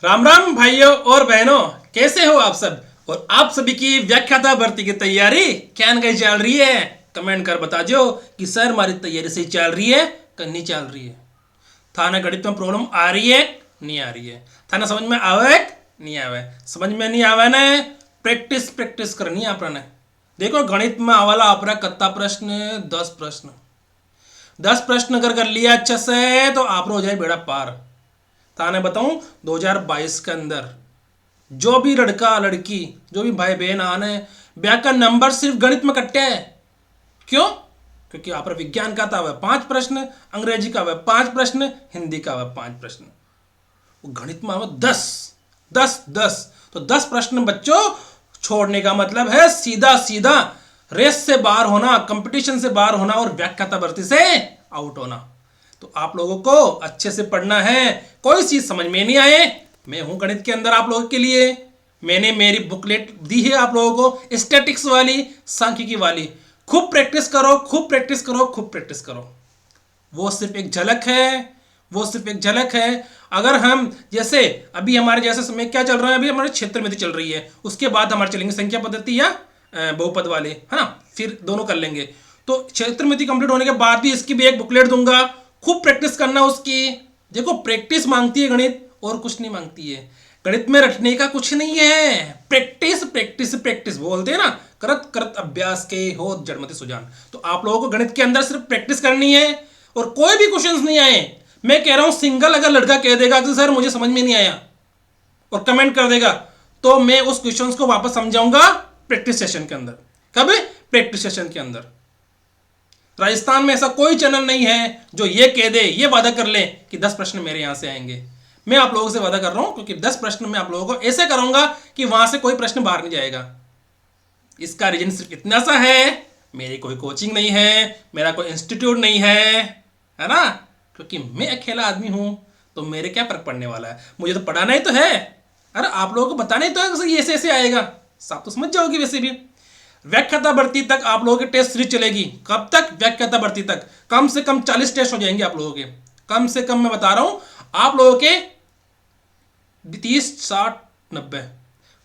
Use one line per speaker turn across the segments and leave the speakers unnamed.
राम राम भाइयों और बहनों, कैसे हो आप सब। और आप सभी की व्याख्याता भर्ती की तैयारी कैन कहीं चल रही है। कमेंट कर बता दो कि सर हमारी तैयारी सही चल रही है कि नहीं चल रही है। थाना गणित में प्रॉब्लम आ रही है नहीं आ रही है। थाना समझ में आवे नहीं आवे। समझ में नहीं आवे ने प्रैक्टिस प्रैक्टिस करनी है आपने। देखो गणित में आवाला आपरा कत्ता प्रश्न 10 प्रश्न। 10 प्रश्न अगर कर लिया अच्छे से तो आप हो जाए बेड़ा पार। थाने बताऊं 2022 के अंदर जो भी लड़का लड़की जो भी भाई बहन आने ब्याह का नंबर सिर्फ गणित में कट्टे है। क्यों? क्योंकि आप विज्ञान का था वह 5 प्रश्न, अंग्रेजी का वह 5 प्रश्न, हिंदी का वह 5 प्रश्न, वो गणित में आवे 10 10 10। तो 10 प्रश्न बच्चों छोड़ने का मतलब है सीधा सीधा रेस से बाहर होना, कंपटीशन से बाहर होना और व्याख्याता भर्ती से आउट होना। तो आप लोगों को अच्छे से पढ़ना है। कोई चीज समझ में नहीं आए, मैं हूं गणित के अंदर आप लोगों के लिए। मैंने मेरी बुकलेट दी है आप लोगों को, स्टैटिक्स वाली, सांख्यिकी वाली। खूब प्रैक्टिस करो, खूब प्रैक्टिस करो, खूब प्रैक्टिस करो। वो सिर्फ एक झलक है, वो सिर्फ एक झलक है। अगर हम जैसे अभी हमारे जैसे समय क्या चल रहा है, अभी हमारे क्षेत्र में चल रही है, उसके बाद हमारे चलेंगे संख्या पद्धति या बहुपद वाले, है ना। फिर दोनों कर लेंगे। तो क्षेत्र में कंप्लीट होने के बाद भी इसकी भी एक बुकलेट दूंगा। खूब प्रैक्टिस करना उसकी। देखो प्रैक्टिस मांगती है गणित, और कुछ नहीं मांगती है। गणित में रटने का कुछ नहीं है। प्रैक्टिस प्रैक्टिस प्रैक्टिस बोलते हैं ना, करत करत अभ्यास के हो जड़मति सुजान। तो आप लोगों को गणित के अंदर सिर्फ प्रैक्टिस करनी है। और कोई भी क्वेश्चंस नहीं आए, मैं कह रहा हूं सिंगल अगर लड़का कह देगा कि सर मुझे समझ में नहीं आया और कमेंट कर देगा, तो मैं उस क्वेश्चंस को वापस समझाऊंगा प्रैक्टिस सेशन के अंदर। कब? प्रैक्टिस सेशन के अंदर। राजस्थान में ऐसा कोई चैनल नहीं है जो ये कह दे, ये वादा कर ले कि 10 प्रश्न मेरे यहां से आएंगे। मैं आप लोगों से वादा कर रहा हूं, क्योंकि 10 प्रश्न मैं आप लोगों को ऐसे करूंगा कि वहां से कोई प्रश्न बाहर नहीं जाएगा। इसका रीजन सिर्फ इतना सा है, मेरी कोई कोचिंग नहीं है, मेरा कोई इंस्टीट्यूट नहीं है ना। क्योंकि मैं अकेला आदमी हूं, तो मेरे क्या फर्क पड़ने वाला है। मुझे तो पढ़ाना ही तो है। अरे आप लोगों को बताना ही तो है कि ऐसे ऐसे आएगा। आप तो समझ जाओगे। वैसे भी व्याख्याता भर्ती तक आप लोगों की टेस्ट सीरीज चलेगी। कब तक? व्याख्याता भर्ती तक। कम से कम 40 टेस्ट हो जाएंगे आप लोगों के। कम से कम मैं बता रहा हूं आप लोगों के 30 60 90,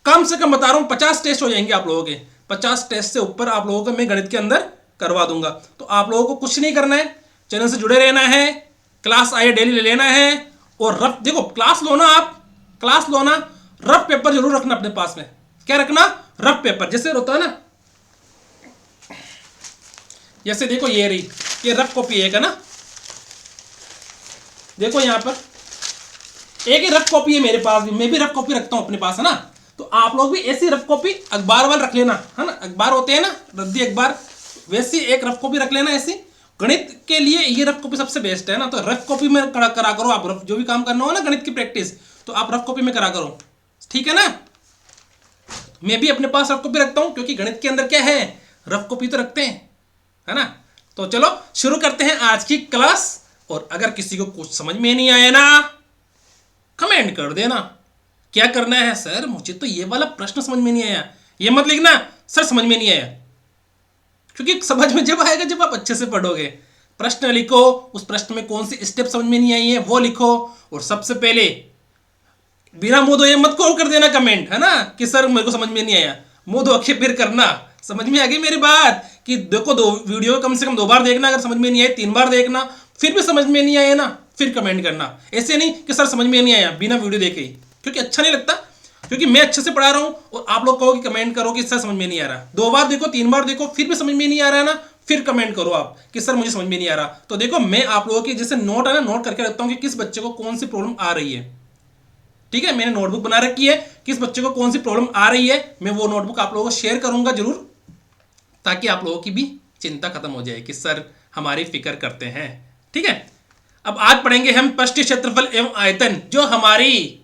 कम से कम बता रहा हूं 50 टेस्ट हो जाएंगे आप लोगों के। 50 टेस्ट से ऊपर आप लोगों को मैं गणित के अंदर करवा दूंगा। तो आप लोगों को कुछ नहीं करना है, चैनल से जुड़े रहना है, क्लास आए डेली ले लेना है। और रफ देखो क्लास लो ना, आप क्लास लो ना, रफ पेपर जरूर रखना अपने पास में। क्या रखना? Rough paper. जैसे होता है ना, जैसे देखो ये रही, ये रफ कॉपी एक है ना, देखो यहां पर एक ही रफ कॉपी है मेरे पास भी, मैं भी रफ कॉपी रखता हूं अपने पास, है ना। तो आप लोग भी ऐसी रफ कॉपी अखबार वाल रख लेना, है ना। अखबार होते हैं ना, रद्दी अखबार, वैसी एक रफ कॉपी रख लेना ऐसी। गणित के लिए ये रफ कॉपी सबसे बेस्ट है ना। तो रफ कॉपी में करा करो आप। रफ जो भी काम करना हो ना गणित की प्रैक्टिस, तो आप रफ कॉपी में करा करो, ठीक है ना। मैं भी अपने पास रफ कॉपी रखता हूं, क्योंकि गणित के अंदर क्या है, रफ कॉपी तो रखते हैं, है ना। तो चलो शुरू करते हैं आज की क्लास। और अगर किसी को कुछ समझ में नहीं आया ना, कमेंट कर देना। क्या करना है? सर मुझे तो ये वाला प्रश्न समझ में नहीं आया, ये मत लिखना सर समझ में नहीं आया, क्योंकि समझ में जब आएगा जब आप अच्छे से पढ़ोगे। प्रश्न लिखो, उस प्रश्न में कौन सी स्टेप समझ में नहीं आई है वो लिखो। और सबसे पहले बिना मुंह धोए मत कॉल कर देना कमेंट, है ना, कि सर मेरे को समझ में नहीं आया। मुंह धो के फिर करना। समझ में आ गई मेरी बात? कि देखो दो वीडियो कम से कम 2 बार देखना, अगर समझ में नहीं आए 3 बार देखना, फिर भी समझ में नहीं आया ना, फिर कमेंट करना। ऐसे नहीं कि सर समझ में नहीं आया बिना वीडियो देखे ही, क्योंकि अच्छा नहीं लगता। क्योंकि मैं अच्छे से पढ़ा रहा हूं और आप लोग कहो कि कमेंट करो कि सर समझ में नहीं आ रहा। 2 बार देखो, 3 बार देखो, फिर भी समझ में नहीं आ रहा है ना, फिर कमेंट करो आप कि सर मुझे समझ में नहीं आ रहा। तो देखो मैं आप लोगों की जैसे नोट है ना, नोट करके रखता हूं कि किस बच्चे को कौन सी प्रॉब्लम आ रही है। ठीक है, मैंने नोटबुक बना रखी है, किस बच्चे को कौन सी प्रॉब्लम आ रही है, मैं वो नोटबुक आप लोगों को शेयर करूंगा जरूर, ताकि आप लोगों की भी चिंता खत्म हो जाए कि सर हमारी फिक्र करते हैं। ठीक है, अब आज पढ़ेंगे हम पृष्ठीय क्षेत्रफल एवं आयतन, जो हमारी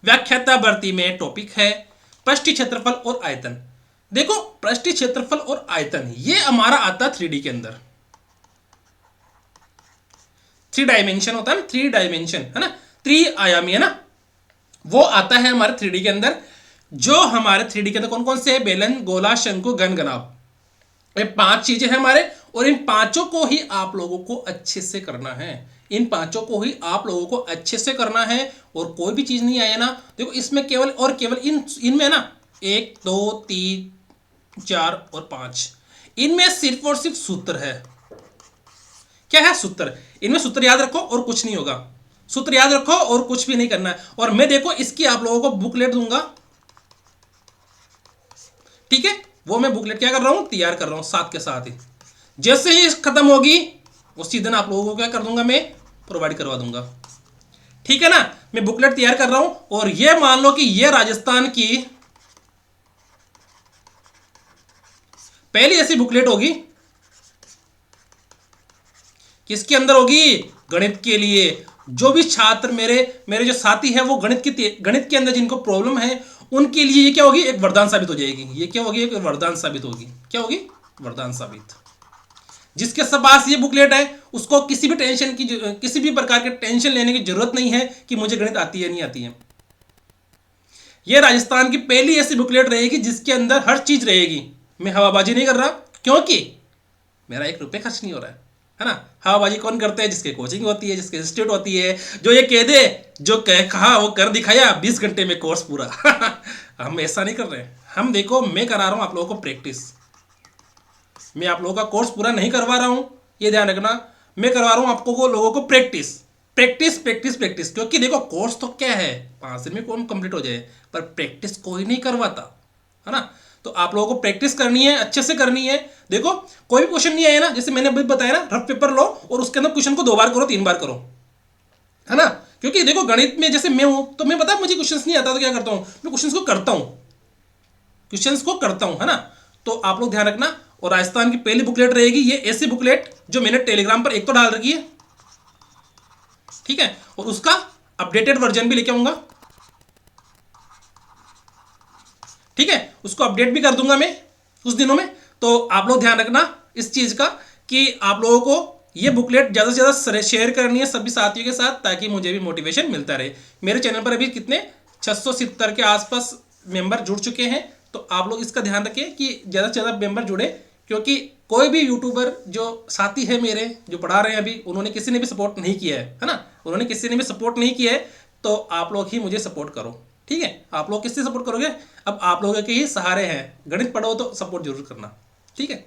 व्याख्याता भर्ती में टॉपिक है। पृष्ठीय क्षेत्रफल और आयतन। देखो पृष्ठीय क्षेत्रफल और आयतन ये हमारा आता है 3D के अंदर। 3 डायमेंशन होता है ना, 3 डायमेंशन है ना, 3 आयामी है ना, वो आता है हमारे 3D के अंदर। जो हमारे 3D के अंदर कौन कौन से है? बेलन, गोला, शंकु, घन, घनाभ। ये 5 चीजें हैं हमारे, और इन 5 को ही आप लोगों को अच्छे से करना है। इन पांचों को ही आप लोगों को अच्छे से करना है और कोई भी चीज नहीं आए ना, देखो इसमें केवल और केवल इनमें ना 1 2 3 4 और 5, इनमें सिर्फ और सिर्फ सूत्र है। क्या है? सूत्र। इनमें सूत्र याद रखो और कुछ नहीं होगा, सूत्र याद रखो और कुछ भी नहीं करना है। और मैं देखो इसकी आप लोगों को बुकलेट दूंगा, ठीक है, वो मैं बुकलेट क्या कर रहा हूं, तैयार कर रहा हूं साथ के साथ ही। जैसे ही खत्म होगी उसी दिन आप लोगों को क्या कर दूंगा, मैं प्रोवाइड करवा दूंगा, ठीक है ना। मैं बुकलेट तैयार कर रहा हूं और ये मान लो कि ये राजस्थान की पहली ऐसी बुकलेट होगी, किसके अंदर होगी, गणित के लिए। जो भी छात्र मेरे मेरे जो साथी हैं वो गणित के अंदर जिनको प्रॉब्लम है उनके लिए ये क्या होगी, एक वरदान साबित हो जाएगी। ये क्या होगी, एक वरदान साबित होगी। क्या होगी? वरदान साबित। जिसके पास ये बुकलेट है उसको किसी भी किसी भी प्रकार के टेंशन लेने की जरूरत नहीं है कि मुझे गणित आती है नहीं आती है। ये राजस्थान की पहली ऐसी बुकलेट रहेगी जिसके अंदर हर चीज रहेगी। मैं हवाबाजी नहीं कर रहा, क्योंकि मेरा 1 रुपये खर्च नहीं हो रहा है ना। हवाबाजी कौन करते हैं? जिसके कोचिंग होती है, जिसके इंस्टीट्यूट होती है, जो ये कह दे, जो कहा वो कर दिखाया, 20 घंटे में कोर्स पूरा। हम ऐसा नहीं कर रहे हैं। हम देखो, मैं करा रहा हूं आप लोगों को प्रैक्टिस। मैं आप लोगों का कोर्स पूरा नहीं करवा रहा हूं, ये ध्यान रखना। मैं करवा रहा हूं आपको लोगों को प्रैक्टिस प्रैक्टिस प्रैक्टिस प्रैक्टिस। क्योंकि देखो कोर्स तो क्या है, 5 दिन में कौन कंप्लीट हो जाए, पर प्रैक्टिस कोई नहीं करवाता, है ना। तो आप लोगों को प्रैक्टिस करनी है, अच्छे से करनी है। देखो कोई भी क्वेश्चन नहीं आया ना, जैसे मैंने अभी बताया ना, रफ पेपर लो और उसके अंदर क्वेश्चन को 2 बार करो, 3 बार करो, है ना। क्योंकि देखो गणित में जैसे मैं हूं, तो मैं पता मुझे क्वेश्चन नहीं आता तो क्या करता हूं, मैं क्वेश्चन को करता हूं, है ना। तो आप लोग ध्यान रखना। और राजस्थान की पहली बुकलेट रहेगी ये ऐसी बुकलेट जो मैंने टेलीग्राम पर एक तो डाल रखी है, ठीक है, और उसका अपडेटेड वर्जन भी लेके आऊंगा, ठीक है, उसको अपडेट भी कर दूंगा मैं कुछ दिनों में। तो आप लोग ध्यान रखना इस चीज का कि आप लोगों को ये बुकलेट ज्यादा से ज्यादा शेयर करनी है सभी साथियों के साथ, ताकि मुझे भी मोटिवेशन मिलता रहे। मेरे चैनल पर अभी कितने 670 के आसपास मेंबर जुड़ चुके हैं। तो आप लोग इसका ध्यान रखें कि ज़्यादा से ज़्यादा मेंबर जुड़े, क्योंकि कोई भी यूट्यूबर जो साथी है मेरे जो पढ़ा रहे हैं अभी, उन्होंने किसी ने भी सपोर्ट नहीं किया है ना। उन्होंने किसी ने भी सपोर्ट नहीं किया है, तो आप लोग ही मुझे सपोर्ट करो, ठीक है। आप लोग किससे सपोर्ट करोगे? अब आप लोगों के ही सहारे हैं। गणित पढ़ो तो सपोर्ट जरूर करना, ठीक है।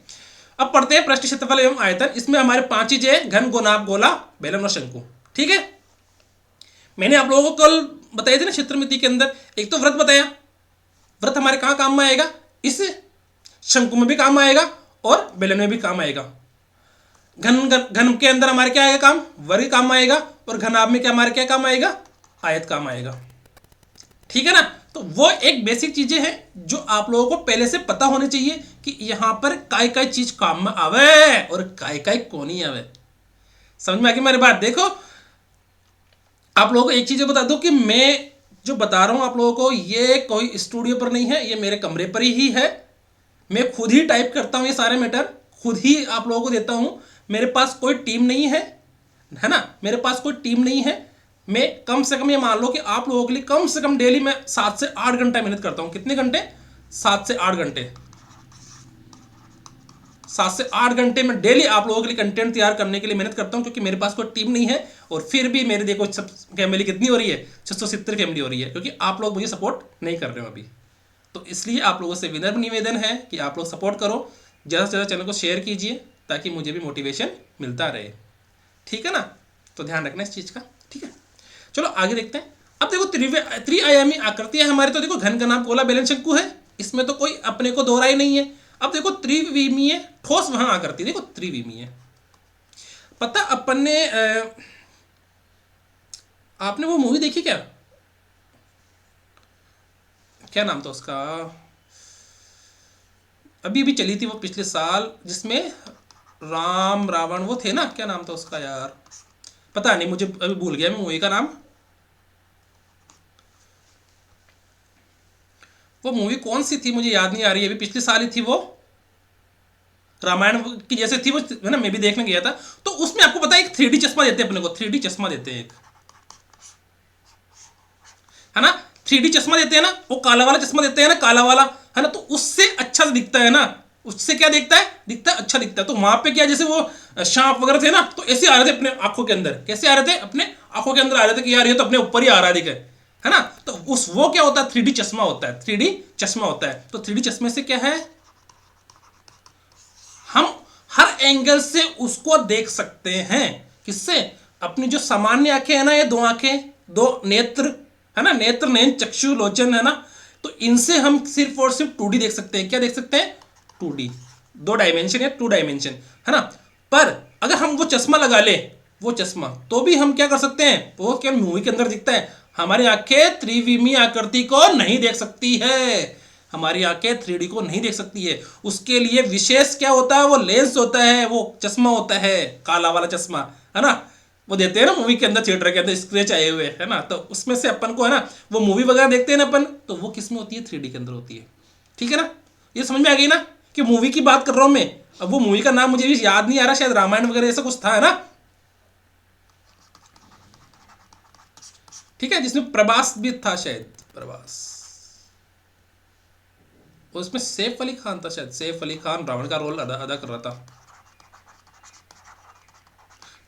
अब पढ़ते हैं प्रश्न, क्षेत्रफल एवं आयतन। इसमें हमारे 5 चीजें हैं, घन, गोनाभ, गोला, बेलन और शंकु, ठीक है। मैंने आप लोगों को कल बताया था ना क्षेत्रमिति के अंदर, एक तो व्रत बताया। व्रत हमारे कहाँ काम में आएगा? इस शंकु में भी काम आएगा और बेलन में भी काम आएगा। घन के अंदर हमारे क्या आएगा काम? वर्ग काम आएगा। और घनाभ में क्या हमारे क्या काम आएगा? आयत काम आएगा, ठीक है ना। तो वो एक बेसिक चीजें हैं जो आप लोगों को पहले से पता होनी चाहिए कि यहां पर काय काय चीज काम में आवे और काय काय को नहीं आवे। समझ में आ गई मेरी बात? देखो आप लोगों को एक चीज बता दूं कि मैं जो बता रहा हूं आप लोगों को, ये कोई स्टूडियो पर नहीं है, ये मेरे कमरे पर ही है। मैं खुद ही टाइप करता हूं ये सारे मैटर, खुद ही आप लोगों को देता हूं। मेरे पास कोई टीम नहीं है, है ना, मेरे पास कोई टीम नहीं है। मैं कम से कम ये मान लो कि आप लोगों के लिए कम से कम डेली मैं 7 से 8 घंटा मेहनत करता हूं। कितने घंटे? 7 से 8 घंटे। 7 से 8 घंटे में डेली आप लोगों के लिए कंटेंट तैयार करने के लिए मेहनत करता हूं, क्योंकि मेरे पास कोई टीम नहीं है। और फिर भी मेरे देखो फैमिली कितनी हो रही है, 670 फैमिली हो रही है, क्योंकि आप लोग मुझे सपोर्ट नहीं कर रहे हो अभी। तो इसलिए आप लोगों से विनम्र निवेदन है कि आप लोग सपोर्ट करो, ज़्यादा से ज़्यादा चैनल को शेयर कीजिए ताकि मुझे भी मोटिवेशन मिलता रहे, ठीक है ना। तो ध्यान रखना इस चीज़ का, ठीक है। चलो आगे देखते हैं। अब देखो त्रिआयामी आकृति है हमारे, तो देखो घन, गोनाभ, गोला, बेलन, शंकु है। इसमें तो कोई अपने को दोहरा ही नहीं है। अब देखो त्रिविमीय ठोस वहां आकृति, देखो त्रिविमीय पता अपन ने आपने वो मूवी देखी क्या? क्या नाम था उसका? अभी भी चली थी वो पिछले साल, जिसमें राम रावण वो थे ना, क्या नाम था उसका यार? पता नहीं, मुझे अभी भूल गया मैं मूवी का नाम। वो मूवी कौन सी थी मुझे याद नहीं आ रही है, अभी पिछले साल ही थी वो, रामायण की जैसे थी वो, है ना। मैं भी देखने गया था। तो उसमें आपको पता है एक 3D चश्मा देते हैं अपने को, 3D चश्मा देते हैं एक, है ना। 3D चश्मा देते हैं ना, वो काला वाला चश्मा देते हैं ना, काला वाला, है ना। तो उससे अच्छा दिखता है ना, उससे क्या दिखता है, अच्छा दिखता है। तो वहां पे क्या, जैसे वो सांप वगैरह थे ना, तो ऐसे आ रहे थे अपने आंखों के अंदर। कैसे आ रहे थे, अपने आंखों के अंदर आ रहे थे कि यार ये तो अपने ऊपर ही आ रहा है ना। तो उस वो क्या होता है, 3D चश्मा होता है, 3D चश्मा होता है। तो 3D चश्मे से क्या है, हम हर एंगल से उसको देख सकते हैं। किससे, अपनी जो सामान्य आंखें है ना, ये दो आंखें, दो नेत्र है ना, नेत्र नयन चक्षु लोचन है ना, तो इनसे हम सिर्फ और सिर्फ 2D देख सकते हैं। क्या देख सकते हैं, 2D, 2 डायमेंशन या 2 डायमेंशन है ना। पर अगर हम वो चश्मा लगा ले, वो चश्मा, तो भी हम क्या कर सकते हैं, वो क्या मूवी के अंदर दिखता है, हमारी आंखें त्रिविमीय आकृति को नहीं देख सकती है। हमारी आंखें 3D को नहीं देख सकती है। उसके लिए विशेष क्या होता है, वो लेंस होता है, वो चश्मा होता है, काला वाला चश्मा है ना, वो देते हैं ना मूवी के अंदर, थिएटर के अंदर स्क्रेच आए हुए है ना। तो उसमें से अपन को है ना, वो मूवी वगैरह देखते हैं ना अपन, तो वो किस में होती है, 3D के अंदर होती है। ठीक है ना, ये समझ में आ गई ना कि मूवी की बात कर रहा हूं मैं। अब वो मूवी का नाम मुझे भी याद नहीं आ रहा, शायद रामायण वगैरह ऐसा कुछ था, है ना। ठीक है, जिसमें प्रभास भी था, शायद प्रभास, उसमें सैफ अली खान था, शायद सैफ अली खान रावण का रोल अदा कर रहा था।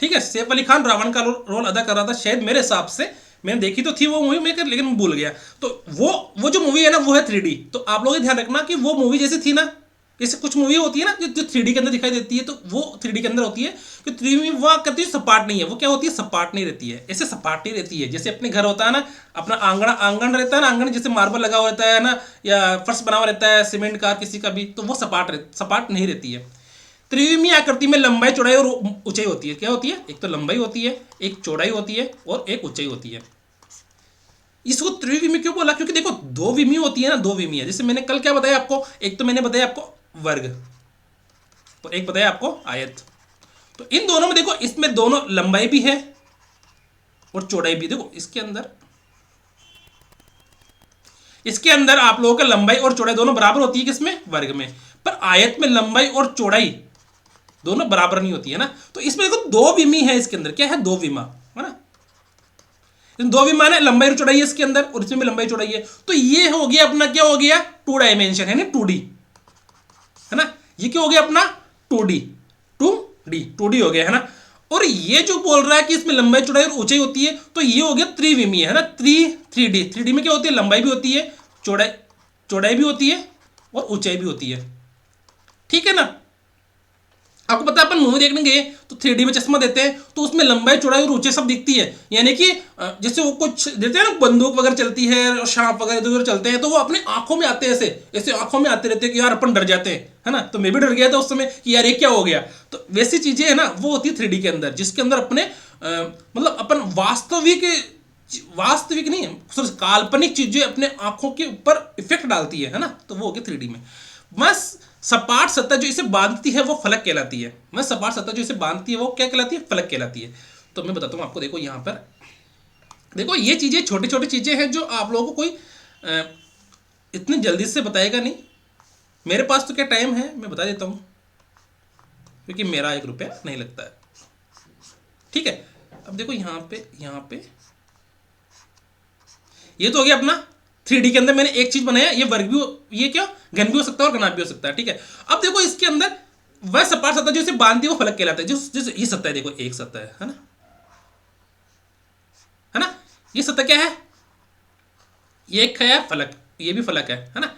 ठीक है, सैफ अली खान रावण का रोल अदा कर रहा था शायद, मेरे हिसाब से। मैंने देखी तो थी वो मूवी मेकर, लेकिन भूल गया। तो वो जो मूवी है ना, वो है 3D। तो आप लोग ध्यान रखना कि वो मूवी जैसी थी ना, जैसे कुछ मूवी होती है ना जो 3D के अंदर दिखाई देती है, तो वो 3D के अंदर होती है। कि 3D में वो करती है सपाट नहीं है, वो क्या होती है, सपाट नहीं रहती है, ऐसे सपाट नहीं रहती है। जैसे अपने घर होता है ना, अपना आंगन आंगन रहता है ना, आंगन जैसे मार्बल लगा हुआ रहता है ना, या फर्श बना हुआ रहता है सीमेंट का किसी का भी, तो वो सपाट नहीं रहती है। त्रिविमीय आकृति में लंबाई चौड़ाई और ऊंचाई होती है। क्या होती है, एक तो लंबाई होती है, एक चौड़ाई होती है, और एक ऊंचाई होती है। इसको त्रिविमीय क्यों बोला, क्योंकि देखो 2 विमीय होती है ना, 2 विमीय। जैसे मैंने कल क्या बताया आपको, एक तो मैंने बताया आपको वर्ग, और एक बताया आपको आयत। तो इन दोनों में देखो, इसमें दोनों लंबाई भी है और चौड़ाई भी। देखो इसके अंदर आप लोगों का लंबाई और चौड़ाई दोनों बराबर होती है, किसमें, वर्ग में। पर आयत में लंबाई और चौड़ाई दोनों बराबर नहीं होती है ना। तो इसमें देखो 2 विमी है, इसके अंदर क्या है, 2 विमा है ना। 2 विमान है, लंबाई और चौड़ाई है इसके अंदर, और इसमें भी लंबाई चौड़ाई है। तो ये हो गया अपना, क्या हो गया, 2 डायमेंशन है ना, 2D है ना। ये क्या हो गया अपना, 2D 2D हो गया है ना। और ये जो बोल रहा है कि इसमें लंबाई चौड़ाई और ऊंचाई होती है, तो ये हो गया त्रिविमीय है ना, 3D में क्या होती है, लंबाई भी होती है, चौड़ाई भी होती है, और ऊंचाई भी होती है। ठीक है ना। आपको पता है अपन मूवी देखने गए तो 3D में चश्मा देते हैं, तो उसमें लंबाई चौड़ाई और ऊंचाई सब दिखती है। यानी कि जैसे वो कुछ देते हैं ना, बंदूक वगैरह चलती है और सांप वगैरह इधर उधर चलते हैं, तो वो अपने आंखों में आते हैं, ऐसे ऐसे आंखों में आते रहते हैं कि यार अपन डर जाते हैं, है ना। तो मैं भी डर गया था उस समय कि यार ये क्या हो गया। तो वैसी चीजें है ना, वो होती है 3D के अंदर, जिसके अंदर अपने मतलब अपन वास्तविक नहीं, काल्पनिक चीजें अपने आंखों के ऊपर इफेक्ट डालती है ना। तो वो हो गया 3D में। बस सपाट सतह जो इसे बांधती है वो फलक कहलाती है। मैं सपाट सतह जो इसे बांधती है वो क्या कहलाती है, फलक कहलाती है। तो मैं बताता हूँ आपको, देखो यहाँ पर देखो, ये चीजें छोटी छोटी चीजें हैं जो आप लोगों को कोई इतनी जल्दी से बताएगा नहीं। मेरे पास तो क्या टाइम है, मैं बता देता हूँ, क्योंकि मेरा 1 रुपया नहीं लगता है। ठीक है, अब देखो यहाँ पे ये तो हो गया अपना 3D के अंदर मैंने एक चीज बनाया, ये वर्ग भी, ये क्या, घन भी हो सकता है और घनाभ भी हो सकता है। ठीक है, अब देखो इसके अंदर वह सपाट सतह जो इसे बांधती है वो फलक कहलाता है। जो ये सतह है, देखो एक सतह है ना, ये सतह क्या है, ये एक है फलक, ये भी फलक है ना।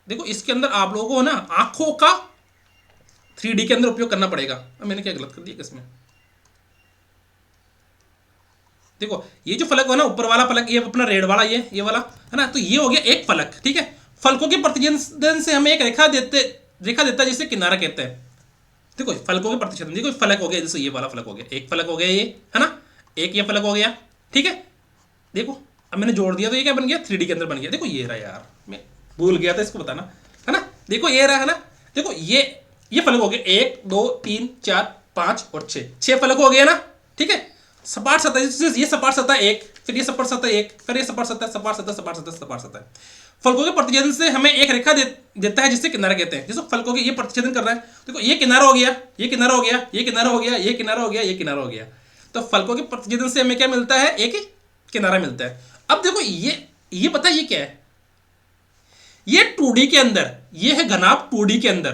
देखो इसके अंदर आप लोगों को ना आंखों का 3D के अंदर उपयोग करना पड़ेगा। अब मैंने क्या गलत कर दिया इसमें, देखो ये जो फलक है ना, ऊपर वाला फलक, ये अपना रेड वाला, ये वाला है ना। तो ये हो गया एक फलक। ठीक है, फलकों के प्रतिच्छेदन से हमें एक रेखा देता है जिसे किनारा कहते हैं। देखो फलकों के प्रतिच्छेदन, देखो फलक हो गया, जैसे ये वाला फलक हो गया, एक फलक हो गया ये, है ना, एक ये फलक हो गया। ठीक है, देखो अब मैंने जोड़ दिया तो ये क्या बन गया, 3D के अंदर बन गया। देखो ये रहा, यार मैं भूल गया था इसको बताना, है ना। देखो ये रहा, है ना। देखो ये फलक हो गया, 1 2 3 4 5 और 6 फलक हो गया ना। ठीक है, सपाट सतह, ये सपाट सतह एक, फिर ये सपाट सतह एक, फिर ये सपाट सतह, सपाट सतह, सपाट सतह, सपाट सतह। फलकों के प्रतिच्छेदन से हमें एक रेखा देता है जिसे किनारा कहते हैं। जैसे फलकों के ये प्रतिच्छेदन कर रहा है, देखो ये किनारा हो गया, ये किनारा हो गया, ये किनारा हो गया, ये किनारा हो गया, ये किनारा हो गया। तो फलकों के प्रतिच्छेदन से हमें क्या मिलता है, एक किनारा मिलता है। अब देखो ये पता है ये क्या है, ये 2D के अंदर, ये है घनाभ 2D के अंदर,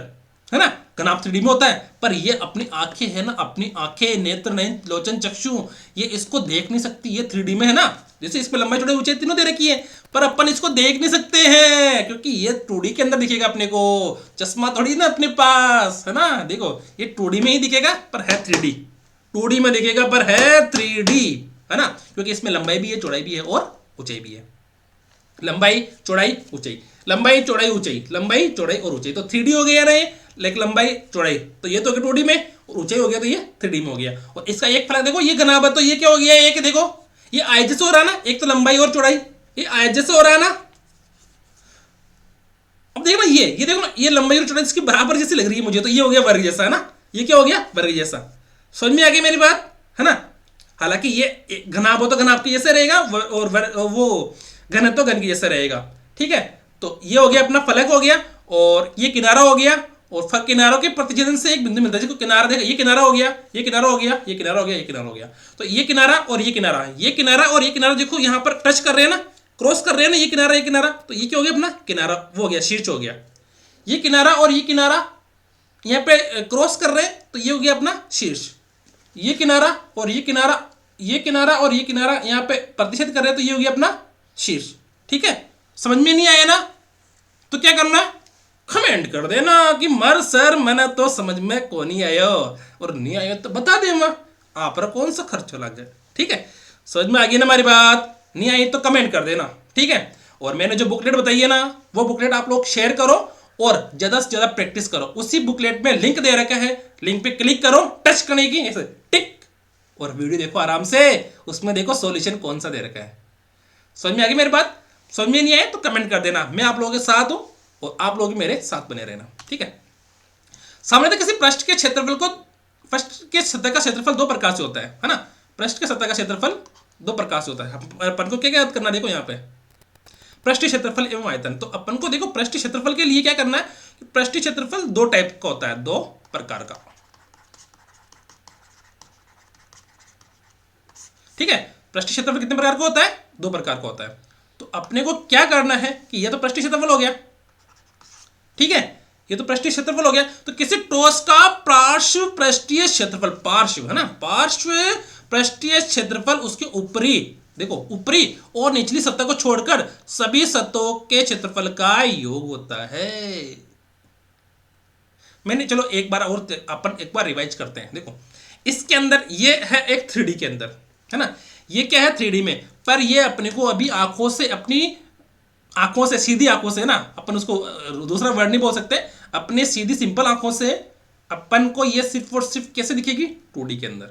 है ना, घनाभ 3D में होता है, पर ये अपनी आंखें है ना, अपनी आंखें, नेत्र, नयन, लोचन, चक्षु, ये इसको देख नहीं सकती, ये 3D में है ना। जैसे इस पे लंबाई चौड़ाई ऊंचाई तीनों दे रखी है, पर अपन इसको देख नहीं सकते हैं क्योंकि ये 2D के अंदर दिखेगा अपने को, चश्मा थोड़ी ना अपने पास, है ना। देखो ये 2D में ही दिखेगा पर है 3D, 2D में दिखेगा पर है 3D, है ना, क्योंकि इसमें लंबाई भी है, चौड़ाई भी है और ऊंचाई भी है। लंबाई चौड़ाई ऊंचाई, लंबाई चौड़ाई ऊंचाई, लंबाई चौड़ाई और ऊंचाई, तो 3D हो गया ना ये, लाइक लंबाई चौड़ाई, तो ये तो 2D में, और ऊंचाई हो गया तो ये 3D में हो गया। और इसका एक फलक देखो, ये घनाभ है तो ये क्या हो गया, एक देखो ये आय जैसे हो रहा है ना, एक तो लंबाई और चौड़ाई, ये आय जैसे हो रहा है ना। अब देखो ना, ये देखो ना, ये लंबाई और चौड़ाई इसकी बराबर जैसी लग रही है मुझे, तो ये हो गया वर्ग जैसा, है ना, ये क्या हो गया, वर्ग जैसा। समझ में आ गई मेरी बात, है ना। हालांकि ये घनाभ हो तो घनाभ के जैसे रहेगा, और वो घन है तो घन के जैसा रहेगा, ठीक है। तो ये हो गया अपना फलक हो गया, और ये किनारा हो गया, और किनारों के प्रतिच्छेदन से एक बिंदु मिलता है, जिसको किनारा देखा, ये किनारा हो गया, ये किनारा हो गया, ये किनारा हो गया, ये किनारा हो गया। तो ये किनारा और ये किनारा, ये किनारा और ये किनारा देखो यहाँ पर टच कर रहे हैं ना, क्रॉस कर रहे हैं ना, ये किनारा, तो ये क्या हो गया अपना किनारा, वो हो गया शीर्ष हो गया। ये किनारा और ये किनारा यहाँ पे क्रॉस कर रहे हैं, तो ये हो गया अपना शीर्ष। ये किनारा और ये किनारा, ये किनारा और ये किनारा यहाँ पे प्रतिच्छेद कर रहे हैं, तो ये हो गया अपना शीर्ष, ठीक है। समझ में नहीं आया ना, तो क्या करना, कमेंट कर देना कि मर सर मैंने तो समझ में को नहीं आयो, और नहीं आयो तो बता दे मैं आप पर कौन सा खर्च लग जाए, ठीक है। समझ में आ गई ना हमारी बात, नहीं आई तो कमेंट कर देना, ठीक है। और मैंने जो बुकलेट बताई है ना, वो बुकलेट आप लोग शेयर करो और ज्यादा से ज्यादा प्रैक्टिस करो। उसी बुकलेट में लिंक दे रखा है, लिंक पे क्लिक करो, टच करने की ऐसे टिक, और वीडियो देखो आराम से, उसमें देखो सॉल्यूशन कौन सा दे रखा है। समझ में आ गई मेरी बात, समझ में नहीं आए तो कमेंट कर देना, मैं आप लोगों के साथ हूं और आप लोग मेरे साथ बने रहना, ठीक है। सामान्यतः किसी पृष्ठ के क्षेत्रफल को, पृष्ठ के सतह का क्षेत्रफल दो प्रकार से होता है ना। पृष्ठ के सतह का क्षेत्रफल दो प्रकार से होता है। अपन को क्या क्या याद करना, देखो यहाँ पे पृष्ठीय क्षेत्रफल एवं आयतन। तो अपन को देखो पृष्ठीय क्षेत्रफल के लिए क्या करना है कि पृष्ठीय क्षेत्रफल दो टाइप का होता है, दो प्रकार का, ठीक है। पृष्ठीय क्षेत्रफल कितने प्रकार का होता है, दो प्रकार का होता है। तो अपने को क्या करना है कि ये तो पृष्ठीय क्षेत्रफल हो गया, ठीक है, ये तो पृष्ठीय क्षेत्रफल हो गया। तो किसी ठोस का पार्श्व पृष्ठीय क्षेत्रफल, पार्श्व है ना, पार्श्व पृष्ठीय क्षेत्रफल उसके ऊपरी, देखो ऊपरी और निचली सतह को छोड़कर सभी सतहों के क्षेत्रफल का योग होता है। मैंने चलो एक बार और अपन एक बार रिवाइज करते हैं। देखो इसके अंदर ये है एक 3D के अंदर, है ना, ये क्या है 3D में, पर ये अपने को अभी आंखों से, अपनी आंखों से, सीधी आंखों से ना, अपन उसको दूसरा वर्ड नहीं बोल सकते, अपने सीधी सिंपल आंखों से अपन को ये सिर्फ और सिर्फ कैसे दिखेगी 2D के अंदर,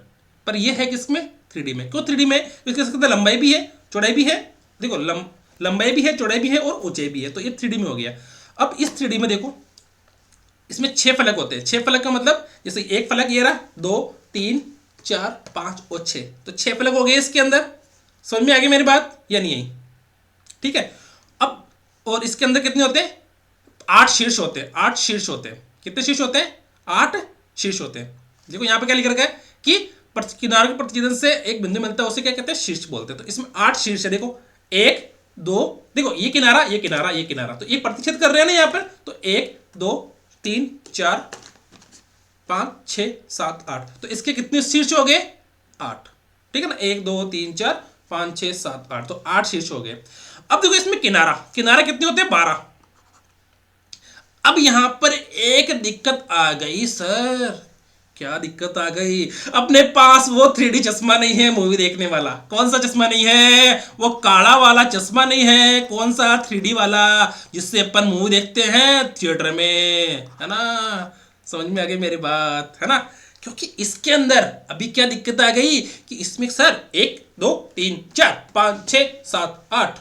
पर ये है किसमें 3D में। क्यों 3D में, क्योंकि इसके अंदर लंबाई भी है, चौड़ाई भी है, देखो लंबाई भी है, चौड़ाई भी है और ऊंचाई भी है, तो ये 3D में हो गया। अब इस 3D में देखो इसमें 6 फलक होते हैं। 6 फलक का मतलब जैसे एक फलक ये रहा, 2 3 4 5 और 6, तो 6 फलक हो गए इसके अंदर। समझ में आ गई मेरी बात या नहीं आई, ठीक है। अब और इसके अंदर कितने होते हैं, 8 शीर्ष होते हैं, 8 शीर्ष होते हैं। कितने शीर्ष होते हैं, 8 शीर्ष होते हैं। देखो यहाँ पे क्या लिख रखा है कि किनारों के प्रतिच्छेदन से एक बिंदु मिलता है, उसे क्या कहते हैं, शीर्ष बोलते हैं। तो इसमें 8 शीर्ष है। देखो 1 2, देखो ये किनारा, ये किनारा, ये किनारा, तो ये प्रतिच्छेद कर रहे हैं ना यहाँ पर, तो 1 2 3 4 5 6 7 8, तो इसके कितने शीर्ष हो गए, 8, ठीक है ना, 1 2 3 4 5 6 7 8, तो 8 शीर्ष हो गए। अब देखो इसमें किनारा, किनारा कितने होते हैं, 12। अब यहां पर एक दिक्कत आ गई सर, क्या दिक्कत आ गई, अपने पास वो 3D चश्मा नहीं है मूवी देखने वाला। कौन सा चश्मा नहीं है, वो काला वाला चश्मा नहीं है, कौन सा 3D वाला जिससे अपन मूवी देखते हैं थिएटर में, है ना। समझ में आ गई मेरी बात, है ना। क्योंकि इसके अंदर अभी क्या दिक्कत आ गई कि इसमें सर 1 2 3 4 5 6 7 8,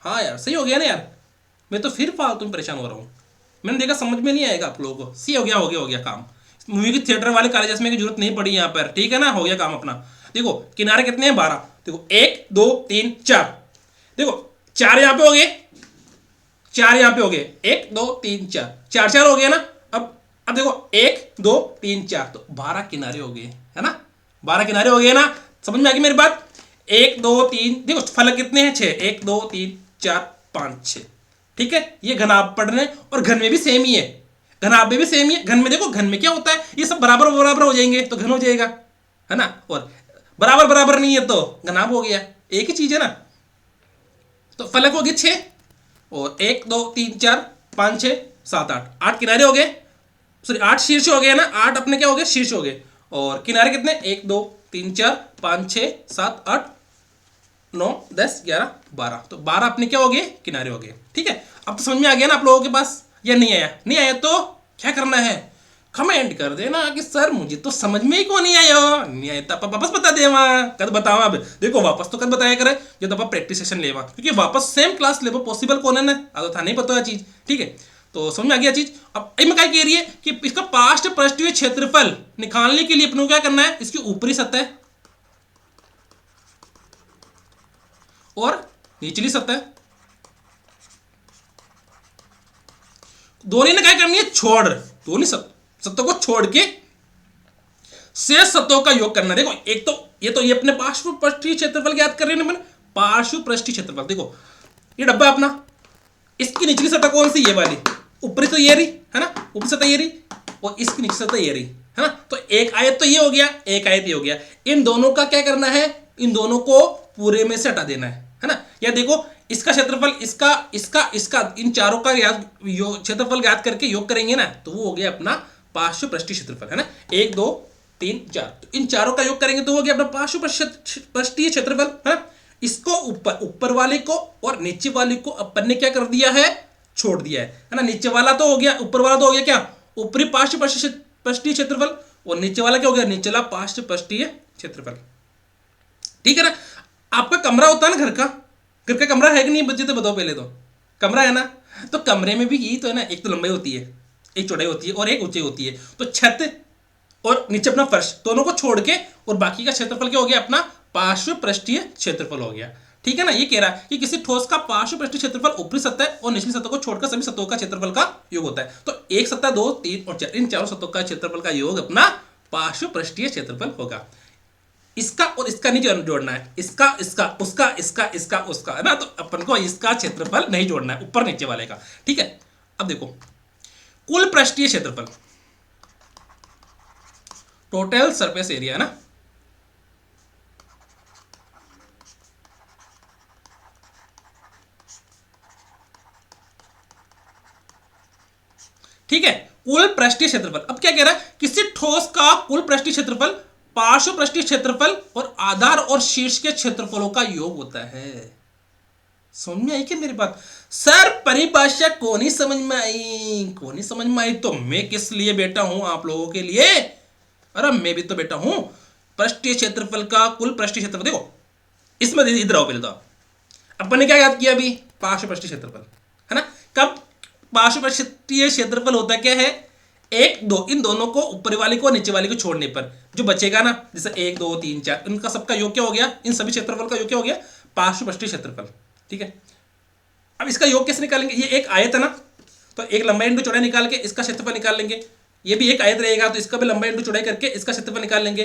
हाँ यार सही हो गया ना यार, मैं तो फिर फालतू में परेशान हो रहा हूँ। मैंने देखा समझ में नहीं आएगा आप लोगों को, सी हो गया काम। मूवी की थिएटर वाले काले चश्मे की जरूरत नहीं पड़ी यहाँ पर, ठीक है ना, हो गया काम अपना। देखो किनारे कितने हैं, 12, देखो 1 2 3 4, देखो 4 यहाँ पे हो गए, 4 यहाँ पे हो गए, 1 2 3 4, 4 4 हो गया ना। अब देखो 1 2 3 4, तो 12 किनारे हो गए, है ना, 12 किनारे हो गए ना। समझ में आ गई मेरी बात। 1 2 3, देखो फलक कितने हैं, 6, 1 2 3 4 5 6, ठीक है। ये घनाभ पढ़ रहे हैं और घन में भी सेम ही है, घनाभ में भी सेम ही है। घन में देखो, घन में क्या होता है, ये सब बराबर बराबर हो जाएंगे तो घन हो जाएगा, है ना। और बराबर बराबर नहीं है तो घनाभ हो गया, एक ही चीज है ना। तो फलक हो गए 6, और 1 2 3 4 5 6 7 8, 8 किनारे हो गए, सॉरी 8 शीर्ष हो गए ना, 8 अपने क्या हो गए, शीर्ष हो गए। और किनारे कितने, 1 2 3 4 5 6 7 8 9 10 11 12, तो 12 अपने क्या हो गए, किनारे हो गए। ठीक है, अब तो समझ में आ गया ना आप लोगों के पास, या नहीं आया? नहीं आया तो क्या करना है, कमेंट कर देना कि सर मुझे तो समझ में ही क्यों नहीं आया। नहीं आया तो वापस बता दे, वहाँ कद बतावा। अब देखो वापस तो कद बताया करे जो तो प्रैक्टिस सेशन लेवा, क्योंकि वापस सेम क्लास लेवो पॉसिबल कौन है ना, अब था नहीं पता चीज। ठीक है, तो समझ में आ गया चीज। अब मैं क्या कह रही है कि इसका पार्श्व पृष्ठीय क्षेत्रफल निकालने के लिए अपने को क्या करना है, इसकी ऊपरी सतह और निचली सतह दोनों ने क्या करनी है, छोड़, दोनों सतह को छोड़ के शेष सतहों का योग करना। देखो एक तो ये अपने पार्श्व पृष्ठीय क्षेत्रफल ज्ञात कर रहे हैं ना, पार्श्व पृष्ठीय क्षेत्रफल। देखो ये डब्बा अपना, इसकी निचली सतह कौन सी, ये वाली, ऊपरी तो ये रही है ना, ऊपरी सतह ये रही, और इसकी निचली सतह ये रही है ना। तो एक आयत तो ये हो गया, एक आयत ये हो गया। इन दोनों का क्या करना है, इन दोनों को पूरे में से हटा देना है ना। या देखो इसका क्षेत्रफल, इसका इसका इसका इन चारों का क्षेत्रफल ज्ञात करके योग करेंगे ना, तो वो हो गया अपना पार्श्व पृष्ठीय क्षेत्रफल, है ना। 1 2 3 4, तो इन चारों का योग करेंगे तो हो गया अपना पार्श्व पृष्ठीय क्षेत्रफल, है ना। इसको ऊपर वाले को और नीचे वाले को अपन ने क्या कर दिया है, छोड़ दिया है ना। नीचे वाला तो हो गया, ऊपर वाला तो हो गया क्या, ऊपरी पार्श्व पृष्ठीय क्षेत्रफल, और नीचे वाला क्या हो गया, निचला पार्श्व पृष्ठीय क्षेत्रफल। ठीक है ना। आपका कमरा होता है ना, घर का कमरा है कि नहीं बच्चे, तो बताओ पहले तो, कमरा है ना, तो कमरे में भी यही तो है ना, एक तो लंबाई होती है, एक चौड़ाई होती है और एक ऊंचाई होती है। तो छत और नीचे अपना फर्श दोनों को छोड़ के और बाकी का क्षेत्रफल क्या हो गया, अपना पार्श्व पृष्ठीय क्षेत्रफल हो गया। ठीक है ना। ये कह रहा है कि किसी ठोस का पार्श्व पृष्ठीय क्षेत्रफल ऊपरी सतह और निचली सतह को छोड़कर सभी सतहों का क्षेत्रफल का योग होता है। तो एक सतह, 2 3 और 4, इन चारों सतहों का क्षेत्रफल का योग अपना पार्श्व पृष्ठीय क्षेत्रफल होगा। इसका और इसका नहीं जोड़ना है, इसका इसका उसका इसका इसका उसका, है ना। तो अपन को इसका क्षेत्रफल नहीं जोड़ना है, ऊपर नीचे वाले का। ठीक है, अब देखो कुल पृष्ठीय क्षेत्रफल, टोटल सरफेस एरिया, है ना। ठीक है, कुल पृष्ठीय क्षेत्रफल। अब क्या कह रहा है, किसी ठोस का कुल पृष्ठीय क्षेत्रफल पार्श्व पृष्ठीय क्षेत्रफल और आधार और शीर्ष के क्षेत्रफलों का योग होता है। समझ में आई क्या मेरी बात? सर परिभाषा को नहीं समझ में आई, को नहीं समझ में आई तो मैं किस लिए बैठा हूं आप लोगों के लिए। अरे मैं भी तो बैठा हूं। पृष्ठीय क्षेत्रफल का कुल पृष्ठीय क्षेत्रफल देखो, इसमें इधर आओ पहले तो। अपन ने क्या याद किया अभी, पार्श्व पृष्ठीय क्षेत्रफल, है ना। कब पार्श्व पृष्ठीय क्षेत्रफल होता क्या है, 1 2, इन दोनों को ऊपर वाले को नीचे वाले को छोड़ने पर जो बचेगा ना, जैसे 1 2 3 4, इनका सबका योग क्या हो गया, इन सभी क्षेत्रफल का योग क्या हो गया, पार्श्व पृष्ठीय क्षेत्रफल। ठीक है, अब इसका योग कैसे निकालेंगे, ये एक आयत है ना, तो एक लंबाई इंटू चौड़ाई निकाल के इसका क्षेत्रफल निकाल लेंगे। ये भी एक आयत रहेगा तो इसका भी लंबाई इंटू चौड़ाई करके इसका क्षेत्रफल निकाल लेंगे।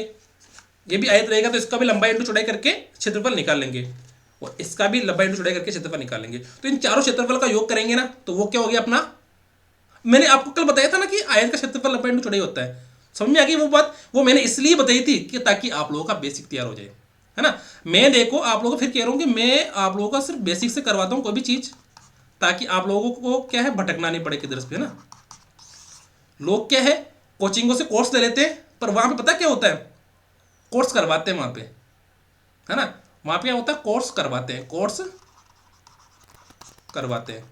ये भी आयत रहेगा तो इसका भी लंबाई इंटू चौड़ाई करके क्षेत्रफल निकाल लेंगे, और इसका भी लंबाई इंटू चौड़ाई करके क्षेत्रफल निकाल लेंगे। तो इन चारों क्षेत्रफल का योग करेंगे ना, तो वो क्या हो गया अपना, मैंने आपको कल बताया था ना कि आयत का क्षेत्रफल लंबाई इंटू चौड़ाई होता है। समझ में आ गई वो बात? वो मैंने इसलिए बताई थी कि ताकि आप लोगों का बेसिक तैयार हो जाए, है ना। मैं देखो आप लोगों को फिर कह रहा हूं कि मैं आप लोगों का सिर्फ बेसिक से करवाता हूं कोई भी चीज, ताकि आप लोगों को क्या है, भटकना नहीं पड़े किधर से, है ना। लोग क्या है, कोचिंगों से कोर्स ले लेते हैं, पर वहां पे पता क्या होता है, कोर्स करवाते हैं वहां पे, है ना। वहां पे क्या होता है, कोर्स करवाते हैं, कोर्स करवाते हैं।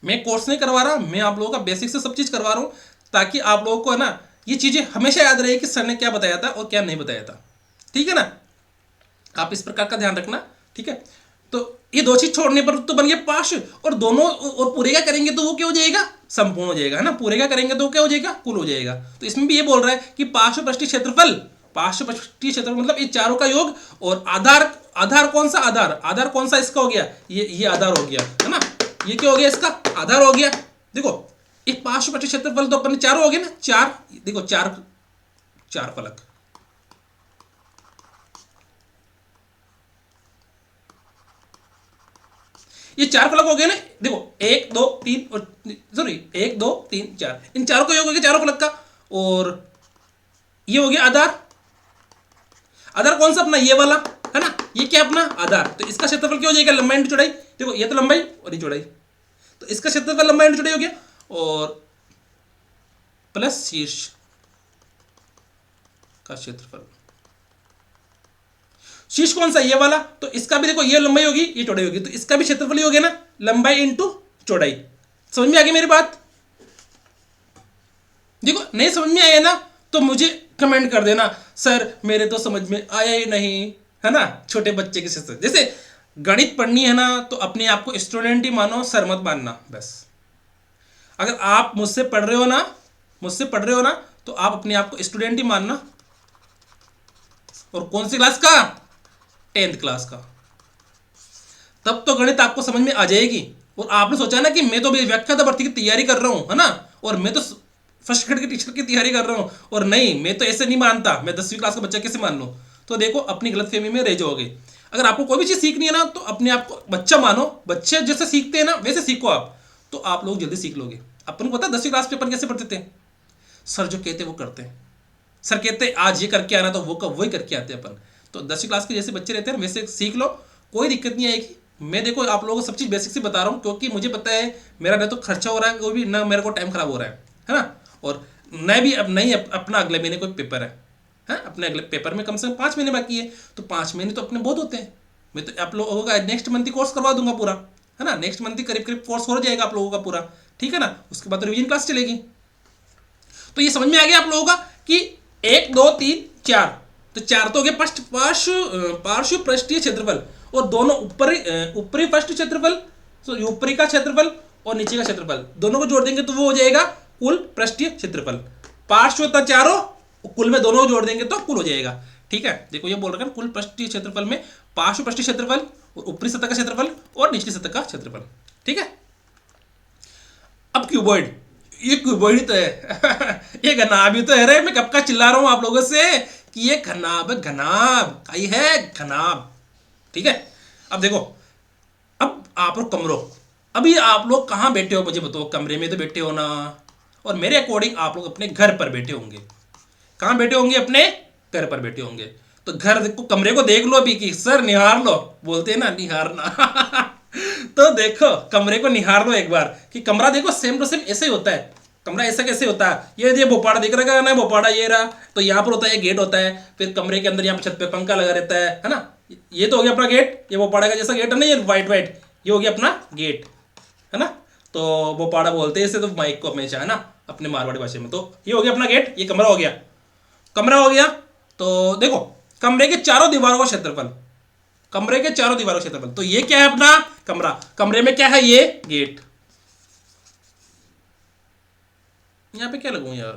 मैं कोर्स नहीं करवा रहा, मैं आप लोगों का बेसिक से सब चीज करवा रहा हूं, ताकि आप लोगों को है ना ये चीजें हमेशा याद रहे कि सर ने क्या बताया था और क्या नहीं बताया था। ठीक है ना, आप इस प्रकार का ध्यान रखना। ठीक है, तो ये दो चीज छोड़ने पर तो बन गया पार्श्व, और दोनों और पूरे का करेंगे तो वो क्या हो जाएगा, संपूर्ण हो जाएगा, है ना। पूरे का करेंगे तो क्या हो जाएगा, कुल हो जाएगा। तो इसमें भी ये बोल रहा है कि पार्श्व पृष्ठीय क्षेत्रफल, पार्श्व पृष्ठीय क्षेत्रफल मतलब ये चारों का योग, और आधार, आधार कौन सा, आधार, आधार कौन सा इसका हो गया, ये आधार हो गया, है ना। ये क्या हो गया, इसका आधार हो गया। देखो एक पार्श्व पृष्ठीय क्षेत्रफल तो अपन चारों हो गए ना, चार, देखो चार, चार फलक, ये 4 फलक हो गए ना, देखो 1 2 3 और सॉरी 1 2 3 4, इन चारों का योग हो गया चारों फलक का। और ये हो गया आधार। आधार कौन सा अपना, ये वाला है ना, ये क्या अपना आधार। तो इसका क्षेत्रफल क्या हो जाएगा, लंबाई इंटू चौड़ाई। देखो ये तो लंबाई और ये चौड़ाई, तो इसका क्षेत्रफल लंबाई इंटू चौड़ाई हो गया। और प्लस शीर्ष का क्षेत्रफल। शीर्ष कौन सा, ये वाला, तो इसका भी देखो ये लंबाई होगी ये चौड़ाई होगी, तो इसका भी क्षेत्रफल ही हो गया ना, लंबाई इंटू चौड़ाई। समझ में आ गई मेरी बात। देखो नहीं समझ में आया ना तो मुझे कमेंट कर देना, सर मेरे तो समझ में आया ही नहीं, है ना। छोटे बच्चे के से जैसे गणित पढ़नी है ना तो अपने आप को स्टूडेंट ही मानो, सर मत मानना बस। अगर आप मुझसे पढ़ रहे हो ना तो आप अपने आप को स्टूडेंट ही मानना। और कौन सी क्लास का, 10th क्लास का। तब तो गणित आपको समझ में आ जाएगी। और आपने सोचा ना कि मैं तो व्याख्याता भर्ती की तैयारी कर रहा हूं, है ना, और मैं तो फर्स्ट ग्रेड के टीचर की तैयारी कर रहा हूं, और नहीं मैं तो ऐसे नहीं मानता, मैं 10वीं क्लास का बच्चा कैसे मान लूं। तो देखो अपनी गलतफहमी में रह जाओगे। अगर आपको कोई भी चीज़ सीखनी है ना तो अपने आप को बच्चा मानो, बच्चे जैसे सीखते हैं ना वैसे सीखो आप, तो आप लोग जल्दी सीख लोगे। अपन को पता 10वीं क्लास में अपन कैसे पढ़ते थे, सर जो कहते वो करते हैं। सर कहते आज ये करके आना तो वो वही करके आते हैं अपन। तो 10वीं क्लास के जैसे बच्चे रहते हैं वैसे सीख लो, कोई दिक्कत नहीं आएगी। मैं देखो आप लोगों को सब चीज़ बेसिक से बता रहा हूँ, क्योंकि मुझे पता है मेरा ना तो खर्चा हो रहा है कोई भी, ना मेरे को टाइम खराब हो रहा है ना। और मैं भी अब नहीं अपना अगले महीने कोई पेपर है अपने अगले पेपर में कम से कम 5 महीने बाकी है, तो 5 महीने तो अपने बहुत होते हैं। मैं तो आप लोगों का नेक्स्ट मंथ ही कोर्स करवा दूंगा पूरा, है ना। नेक्स्ट मंथ ही करीब करीब कोर्स हो जाएगा आप लोगों का पूरा, ठीक है ना। उसके बाद रिवीजन क्लास चलेगी। तो ये समझ में आ गया आप लोगों का कि 1 2 3 4, तो 4 तो हो गया पार्श्व पृष्ठीय क्षेत्रफल, और दोनों ऊपरी पृष्ठ क्षेत्रफल, तो ऊपरी का क्षेत्रफल और नीचे का क्षेत्रफल दोनों को जोड़ देंगे तो वो हो जाएगा कुल पृष्ठीय क्षेत्रफल। पार्श्व होता चारों, कुल में दोनों को जोड़ देंगे तो कुल हो जाएगा, ठीक है। देखो ये बोल रखा है कुल पृष्ठीय क्षेत्रफल में पार्श्व पृष्ठीय क्षेत्रफल और ऊपरी सतह का क्षेत्रफल और निचली सतह का क्षेत्रफल, ठीक है। अब क्यूबॉइड, ये क्यूबॉइड ही तो है ये घनाभ ही तो है रे। मैं कब का चिल्ला रहा हूं आप लोगों से कि ये घनाभ है घनाभ, ठीक है। अब देखो, अब आप लोग कमरों, अभी आप लोग कहाँ बैठे हो मुझे बताओ, कमरे में तो बैठे हो ना, और मेरे अकॉर्डिंग आप लोग अपने घर पर बैठे होंगे। कहाँ बैठे होंगे, अपने घर पर बैठे होंगे। तो घर को, कमरे को देख लो अभी कि सर निहार लो, बोलते हैं ना निहारना तो देखो कमरे को निहार लो एक बार कि कमरा देखो सेम टू सेम ऐसे ही होता है। कमरा ऐसा कैसे होता है, ये भोपाड़ा दिख रहा है ना, भोपाड़ा ये रहा, तो यहाँ पर होता है, ये गेट होता है, फिर कमरे के अंदर यहाँ पर छत पे पंखा लगा रहता है ना। ये तो हो गया अपना गेट, ये भोपाड़ा का जैसा गेट है ना, ये वाइट ये हो गया अपना गेट, है ना। तो भोपाड़ा बोलते हैं इसे तो माइक को हमेशा, है ना, अपने मारवाड़ी भाषा में। तो ये हो गया अपना गेट, ये कमरा हो गया, तो देखो कमरे के चारों दीवारों का क्षेत्रफल, तो ये क्या है अपना कमरा, कमरे में क्या है, ये गेट। यहां पे क्या लगूं यार,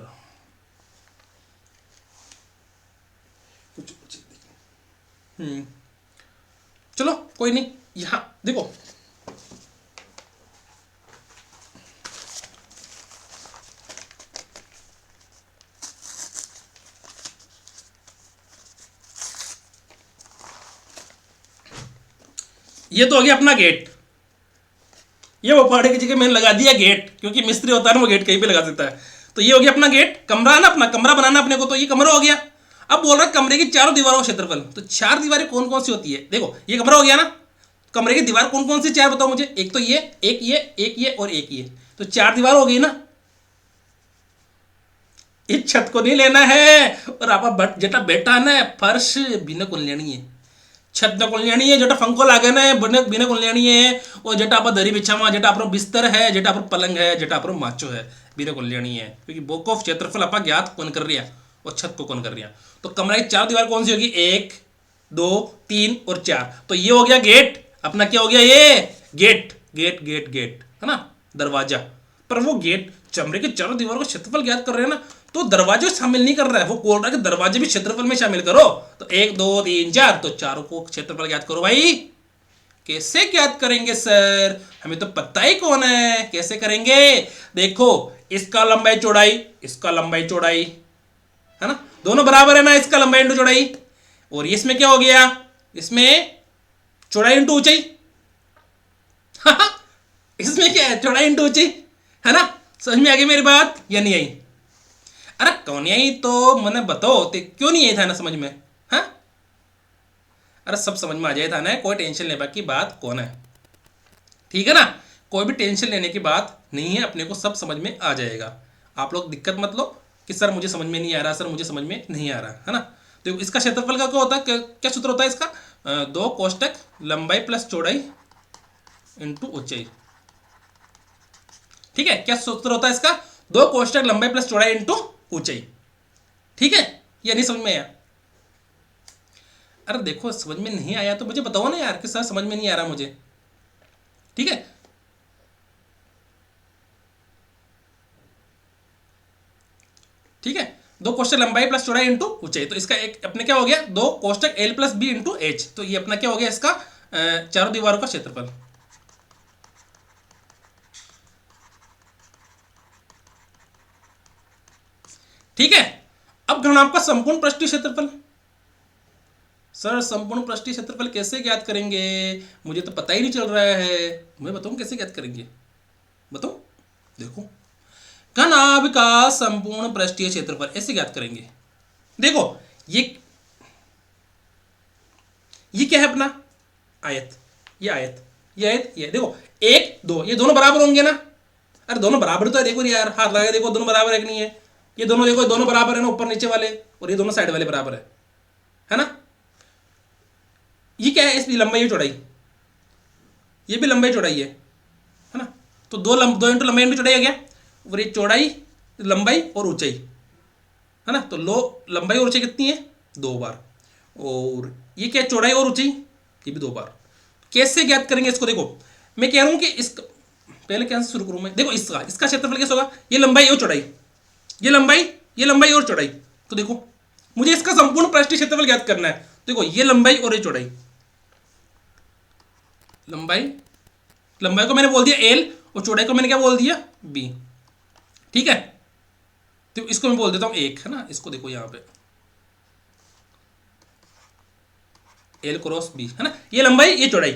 कुछ चलो कोई नहीं। यहां देखो ये तो हो गया अपना गेट, ये भोपाड़े की जगह मैंने लगा दिया गेट, क्योंकि मिस्त्री होता है ना वो गेट कहीं पे लगा देता है। तो ये हो गया अपना गेट, कमरा है ना, अपना कमरा बनाना अपने को, तो ये कमरा हो गया। अब बोल रहा है कमरे की चारों दीवारों का क्षेत्रफल, तो 4 दीवारें कौन कौन सी होती है, देखो ये कमरा हो गया ना, कमरे की दीवार कौन कौन सी 4 बताओ मुझे। एक तो ये, एक ये और एक ये, तो 4 दीवार हो गई ना। इस छत को नहीं लेना है, और आप जेटा बेटा है ना फर्श बिना कुल लेनी है, छत न कुल लेनी है, जेटा फंको लागे ना बिना कुल लेनी है, और जेटा आप दरी बिछावा, जेटा आप बिस्तर है, जेटा आप पलंग है, जेटा आप माचो है, बिना कुल लेनी है, क्योंकि बोक ऑफ क्षेत्रफल आप ज्ञात कौन कर रहा और छत को कौन कर रहा। तो कमरे की 4 दीवार कौन सी होगी, 1 2 3 और 4, तो ये हो गया गेट अपना, क्या हो गया ये गेट, है ना, दरवाजा। पर वो गेट कमरे के चारों दीवारों को क्षेत्रफल ज्ञात कर रहे हैं ना, तो दरवाजे शामिल नहीं कर रहा है, वो बोल रहा है कि दरवाजे भी क्षेत्रफल में शामिल करो। तो 1 2 3 4, तो चारों को क्षेत्रफल ज्ञात करो भाई। कैसे ज्ञात करेंगे सर, हमें तो पता ही कौन है, कैसे करेंगे। देखो इसका लंबाई चौड़ाई, है ना, दोनों बराबर है ना, इसका लंबाई इंटू चौड़ाई, और इसमें क्या हो गया, इसमें चौड़ाई इंटू ऊंचाई, इसमें क्या है, चौड़ाई इंटू ऊंचाई, है ना। समझ में आ गई मेरी बात या नहीं आई? अरे कौन आई तो मैंने बताओ ते क्यों नहीं आई था ना समझ में? हाँ, अरे सब समझ में आ जाए था ना, कोई टेंशन लेने की बात कौन है, ठीक है ना। कोई भी टेंशन लेने की बात नहीं है, अपने को सब समझ में आ जाएगा। आप लोग दिक्कत मत लो कि सर मुझे समझ में नहीं आ रहा, सर मुझे समझ में नहीं आ रहा, है ना। तो इसका क्षेत्रफल का क्या होता है, क्या सूत्र होता है इसका? दो कोष्टक लंबाई प्लस चौड़ाई इंटू ऊंचाई, ठीक है। क्या सूत्र होता है इसका? दो कोष्टक लंबाई प्लस चौड़ाई इंटू ऊंचाई, ठीक है। ये नहीं समझ में आया? अरे देखो समझ में नहीं आया तो मुझे बताओ ना यार कि सर समझ में नहीं आ रहा मुझे, ठीक है। ठीक है, दो कोष्टक लंबाई प्लस चौड़ाई इंटू ऊंचाई, तो इसका एक अपने क्या हो गया, दो कोष्टक L plus B into H, तो ये अपना क्या हो गया इसका चारों दीवारों का क्षेत्रफल, ठीक है। अब घनाभ का संपूर्ण पृष्ठीय क्षेत्रफल, सर संपूर्ण पृष्ठीय क्षेत्रफल कैसे ज्ञात करेंगे, मुझे तो पता ही नहीं चल रहा है, मैं बताऊं कैसे ज्ञात करेंगे, बताओ। देखो घनाभ का संपूर्ण पृष्ठीय क्षेत्रफल ऐसे ज्ञात करेंगे। देखो ये क्या है अपना आयत, ये आयत, ये आयत, ये देखो एक दो, ये दोनों बराबर होंगे ना। अरे दोनों बराबर तो है, देखो यार हाथ लगा देखो दोनों बराबर है कि नहीं है। ये दोनों देखो दोनों बराबर है ना, ऊपर नीचे वाले, और ये दोनों साइड वाले बराबर है ना। ये क्या है, इसकी लंबाई चौड़ाई, ये भी लंबाई चौड़ाई है ना। तो दो इंटू लंबाई इंटू चौड़ाई आ गया, और ये चौड़ाई लंबाई और ऊंचाई, है ना। तो लंबाई और ऊंचाई कितनी है, दो बार, और ये क्या चौड़ाई और ऊंचाई, ये भी दो बार। कैसे ज्ञात करेंगे इसको? देखो मैं कह रहा हूं कि इस पहले कैसे शुरू करूं मैं, देखो इसका क्षेत्रफल कैसे होगा, ये लंबाई और चौड़ाई, ये लंबाई और चौड़ाई, तो देखो मुझे इसका संपूर्ण पृष्ठीय क्षेत्रफल ज्ञात करना है। देखो ये लंबाई और ये चौड़ाई, लंबाई को मैंने बोल दिया एल, और चौड़ाई को मैंने क्या बोल दिया बी, ठीक है। तो इसको मैं बोल देता हूं एक, है ना। इसको देखो यहां पे एल क्रॉस बी, है ना। ये लंबाई ये चौड़ाई,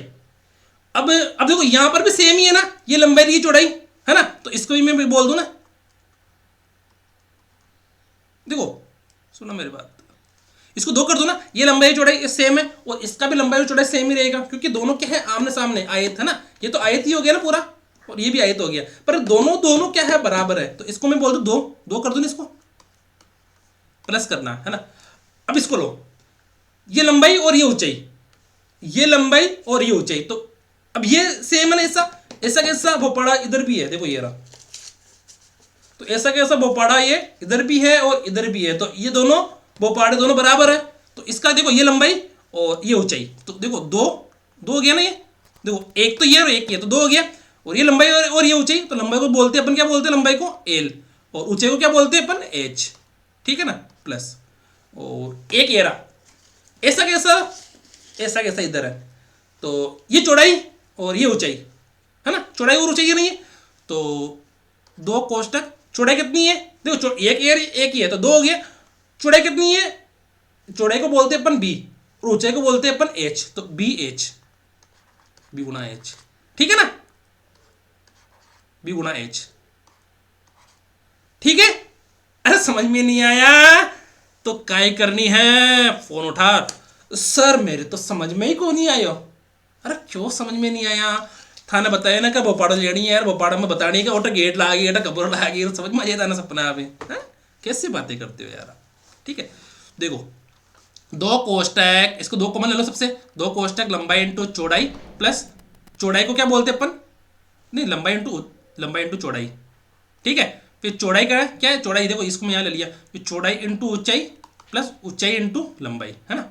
अब देखो यहां पर भी सेम ही है ना, ये लंबाई ये चौड़ाई, है ना। तो इसको भी मैं बोल दूं ना, देखो सुनो मेरी बात, इसको दो कर दो ना, ये लंबाई चौड़ाई सेम है, और इसका भी लंबाई चौड़ाई सेम ही रहेगा, क्योंकि दोनों क्या है आमने सामने आयत, है ना। ये तो आयत ही हो गया ना पूरा, और ये भी आयत हो गया, पर दोनों क्या है बराबर है, तो इसको मैं बोल दूं दो कर दूं ना, इसको प्लस करना है ना। अब इसको लो, ये लंबाई और ये ऊंचाई, ये लंबाई और ये ऊंचाई, तो अब ये सेम है ना, ऐसा कैसा भोपाड़ा इधर भी है, देखो ये रहा, तो ऐसा कैसा भोपाड़ा ये इधर भी है और इधर भी है, तो ये दोनों भोपाड़े दोनों बराबर है। तो इसका देखो ये लंबाई और ये ऊंचाई, तो देखो दो हो गया ना, ये देखो एक तो ये और एक ये, तो दो हो गया, और ये लंबाई और ये ऊंचाई, तो लंबाई को बोलते हैं अपन क्या बोलते हैं, लंबाई को एल, और ऊंचाई को क्या बोलते हैं अपन एच, ठीक है ना, प्लस, और एक ये रहा, ऐसा कैसा इधर है, तो ये चौड़ाई और ये ऊंचाई, है ना, चौड़ाई और ऊंचाई ये नहीं है, तो दो कोष्टक चौड़ाई कितनी है, देखो एक ही है, तो दो हो गया। चौड़ाई कितनी है, चौड़ाई को बोलते हैं अपन बी, और ऊंचाई को बोलते हैं अपन एच, तो बी गुना एच, ठीक है ना, बी गुना एच, ठीक है। अरे समझ में नहीं आया तो काय करनी है, फोन उठा, सर मेरे तो समझ में ही को नहीं आयो। अरे क्यों समझ में नहीं आया, थाने बताया ना कि भोपाड़ा लेनी है यार, भोपाड़ा में बतानी है कि ओटा गेट ला गई, कब्र ला गई, समझ में आ जाता ना सपना अभी, कैसी बातें करते हो यार, ठीक है। देखो दो कोष्टक, इसको दो कॉमन ले लो सबसे, दो कोष्टक लंबाई इंटू चौड़ाई प्लस, चौड़ाई को क्या बोलते हैं अपन, नहीं लंबाई इंटू चौड़ाई, ठीक है। फिर चौड़ाई का क्या है, चौड़ाई देखो इसको मैं यहाँ ले लिया, फिर चौड़ाई इंटू ऊंचाई प्लस ऊंचाई इंटू लंबाई, है ना,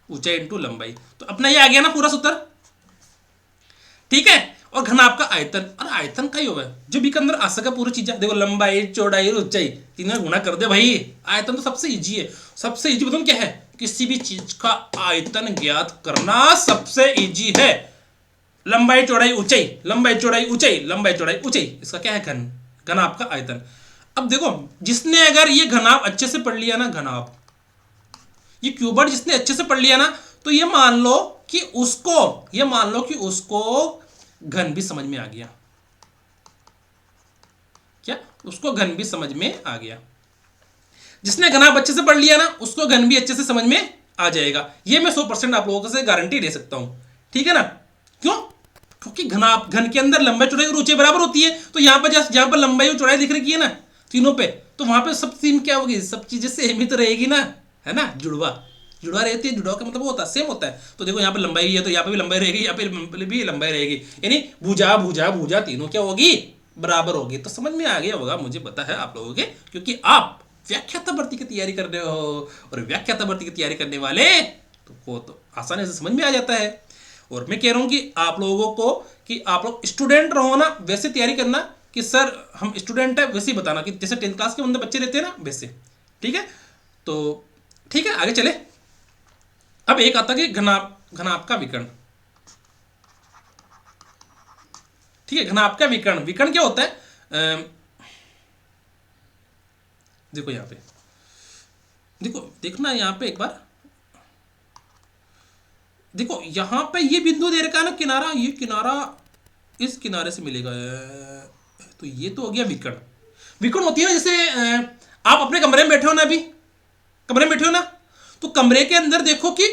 ऊंचाई इंटू लंबाई, तो अपना ये आ गया ना पूरा सूत्र, ठीक है। और घनाभ का आयतन, और आयतन का ही होगा जो भी के अंदर आ सका पूरी चीजें, देखो लंबाई चौड़ाई और ऊंचाई तीनों गुणा कर दे भाई, आयतन तो सबसे इजी है, सबसे इजी बताऊं क्या है, किसी भी चीज का आयतन ज्ञात करना सबसे इजी है, लंबाई चौड़ाई ऊंचाई, लंबाई चौड़ाई ऊंचाई, लंबाई चौड़ाई ऊंचाई, इसका क्या है घनाभ का आयतन। अब देखो जिसने अगर ये घनाभ अच्छे से पढ़ लिया ना, घनाभ ये क्यूबॉइड जिसने अच्छे से पढ़ लिया ना, तो ये मान लो कि उसको घन भी समझ में आ गया। क्या? उसको घन भी समझ में आ गया। जिसने घनाभ अच्छे से पढ़ लिया ना, उसको घन भी अच्छे से समझ में आ जाएगा। ये मैं 100% आप लोगों से गारंटी दे सकता हूं। ठीक है ना? क्यों? क्योंकि घनाभ, घन के अंदर लंबाई चौड़ाई और ऊंचाई बराबर होती है। तो यहां पर जहां पर लंबाई और चौड़ाई दिख रही है ना तीनों पे, तो वहां पे सब तीन क्या होगी, सब चीजें सेम ही तो रहेगी ना, है ना? जुड़वा जुड़वा रहती है। जुड़वा का मतलब वो होता है सेम होता है। तो देखो यहाँ पे लंबाई है तो यहाँ पे भी लंबाई रहेगी, यहाँ पे भी लंबाई रहेगी, यानी भुजा भुजा भुजा तीनों क्या होगी, बराबर होगी। तो समझ में आ गया होगा, मुझे पता है आप लोगों के, क्योंकि आप व्याख्याता भर्ती की तैयारी कर रहे हो, और व्याख्याता भर्ती की तैयारी करने वाले तो को तो आसानी से समझ में आ जाता है। और मैं कह रहा हूं कि आप लोगों को, कि आप लोग स्टूडेंट रहो ना वैसे तैयारी करना, कि सर हम स्टूडेंट है वैसे ही बताना, कि जैसे 10th क्लास के अंदर बच्चे रहते हैं ना वैसे। ठीक है? तो ठीक है, आगे चले। अब एक आता कि घनाभ, घनाभ का विकर्ण। ठीक है, घनाभ का विकर्ण। विकर्ण क्या होता है? देखो यहां पे, देखो देखना यहां पे एक बार, देखो यहां पे ये बिंदु दे रखा है ना किनारा, ये किनारा इस किनारे से मिलेगा, तो ये तो हो गया विकर्ण। विकर्ण होती है ना, जैसे आप अपने कमरे में बैठे हो ना, अभी कमरे में बैठे हो ना, तो कमरे के अंदर देखो कि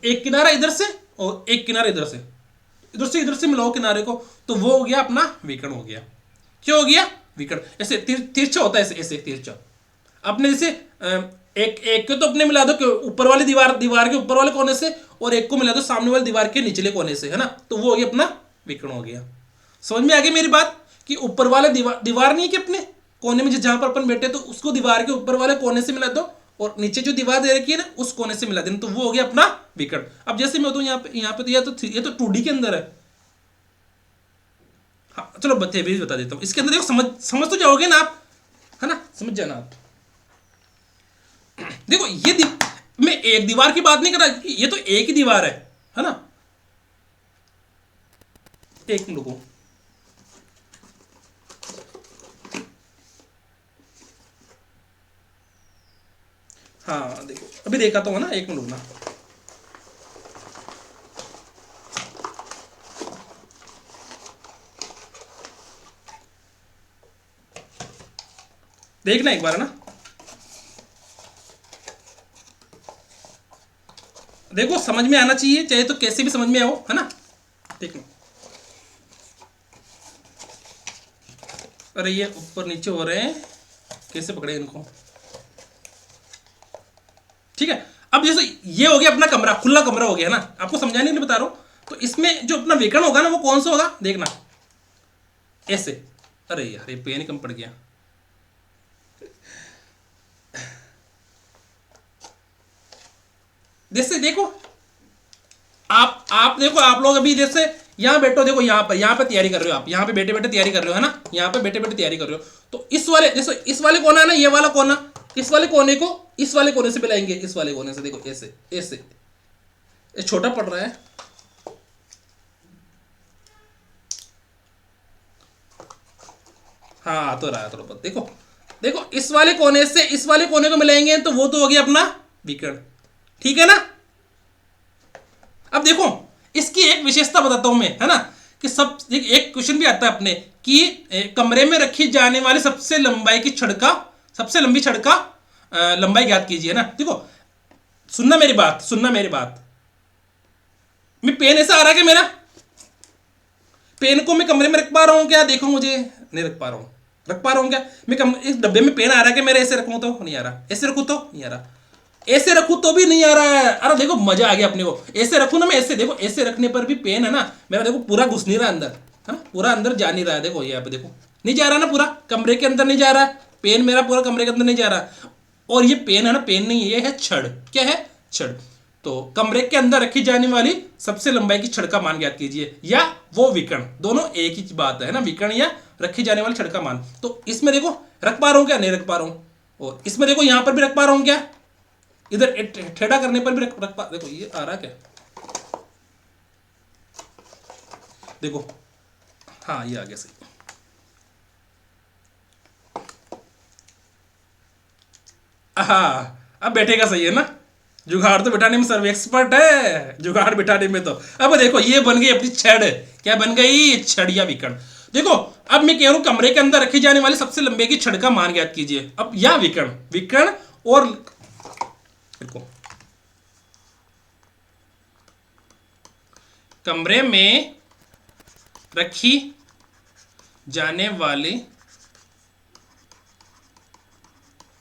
एक किनारा इधर से और एक किनारा इधर से मिलाओ किनारे को, तो वो हो गया अपना विकर्ण हो गया। क्या हो गया? विकर्ण। ऐसे तिरछा होता है, ऐसे ऐसे तिरछा। अपने जैसे एक एक को तो अपने मिला दो कि ऊपर वाली दीवार, दीवार के ऊपर वाले कोने से, और एक को मिला दो सामने वाली दीवार के निचले कोने से, है ना? तो वो हो गया अपना विकर्ण हो गया। समझ में आ गई मेरी बात? कि ऊपर वाले दीवार, दीवार नहीं है कि अपने कोने में जहां पर अपन बैठे, तो उसको दीवार के ऊपर वाले कोने से मिला दो, और नीचे जो दीवार दे रखी है ना उस कोने से मिला देना, तो वो हो गया अपना विकर्ण। अब जैसे मैं तो यहाँ पे तो ये तो 2D के अंदर है। हाँ चलो बता देता हूँ। इसके अंदर देखो, समझ समझ तो जाओगे ना आप, है ना? समझ जाना आप। देखो ये मैं एक दीवार की बात नहीं कर रहा, ये तो एक ही दीवार है ना? एक मिनट रुको। हाँ देखो अभी देखा तो है ना, एक मिनट रुकना। देखना एक बार, है ना? देखो समझ में आना चाहिए, चाहे तो कैसे भी समझ में आओ, है ना? देखना। अरे ये ऊपर नीचे हो रहे हैं, कैसे पकड़े इनको? ठीक है। अब जैसे ये हो गया अपना कमरा, खुला कमरा हो गया ना, आपको समझाने के लिए बता रहा हूं। तो इसमें जो अपना विकर्ण होगा ना, वो कौन सा होगा देखना, ऐसे। अरे यार ये पेन कम पड़ गया। जैसे देखो आप देखो, आप लोग अभी जैसे यहां बैठो, देखो यहां पे तैयारी कर रहे हो आप, यहां पे बैठे बैठे तैयारी कर रहे हो, है ना? यहां पे बैठे बैठे तैयारी कर रहे हो। तो इस वाले, जैसे इस वाले कोना है ना, ये वाला कोना, इस वाले कोने को इस वाले कोने से मिलाएंगे, इस वाले कोने से। देखो ऐसे ऐसे, ये छोटा पड़ रहा है। हाँ तो रहा थोड़ा बहुत। देखो देखो इस वाले कोने से इस वाले कोने को मिलाएंगे, तो वो तो हो गया अपना विकर्ण। ठीक है ना? अब देखो इसकी एक विशेषता बताता हूं मैं, है ना? कि सब एक क्वेश्चन भी आता है अपने, कि कमरे में रखी जाने वाली सबसे लंबाई की छड़ का, सबसे लंबी छड़ का लंबाई ज्ञात कीजिए ना। देखो सुनना मेरी बात, सुनना मेरी बात। मैं पेन ऐसा आ रहा है कि मेरा पेन को मैं कमरे में रख पा रहा हूं क्या? देखो मुझे नहीं रख पा रहा हूं। रख पा रहा हूं क्या? इस डब्बे में पेन आ रहा है कि मेरे ऐसे रखूं तो नहीं आ रहा, ऐसे रखूं तो नहीं आ रहा, ऐसे रखूं तो भी नहीं आ रहा है। अरे देखो मजा आ गया अपने को। ऐसे रखूं ना मैं, ऐसे देखो, ऐसे रखने पर भी पेन है ना मेरा, देखो पूरा घुस नहीं रहा अंदर, है ना? पूरा अंदर जा नहीं रहा है। देखो यहाँ पे देखो, नहीं जा रहा ना, पूरा कमरे के अंदर नहीं जा रहा है पेन मेरा, पूरा कमरे के अंदर नहीं जा रहा। और ये पेन है ना, पेन नहीं, ये है छड़। क्या है? छड़। तो कमरे के अंदर रखी जाने वाली सबसे लंबाई की छड़ का मान ज्ञात कीजिए, या वो विकर्ण, दोनों एक ही बात है ना, विकर्ण या रखी जाने वाली छड़ का मान। तो इसमें देखो रख पा रहा हूं क्या? नहीं रख पा रहा हूं। और इसमें देखो यहां पर भी रख पा रहा हूं क्या? इधर ठेड़ा करने पर भी रख पा, देखो ये आ रहा क्या? देखो हाँ ये आ गया सही। हाँ अब बैठेगा सही, है ना? जुगाड़ तो बिठाने में सर्व एक्सपर्ट है, जुगाड़ बिठाने में तो। अब देखो ये बन गई अपनी छड़, क्या बन गई, छड़िया विकर्ण। देखो अब मैं कह रहा हूं कमरे के अंदर रखी जाने वाली सबसे लंबे की छड़ का मान ज्ञात कीजिए। अब यह विकर्ण विकर्ण और देखो कमरे में रखी जाने वाली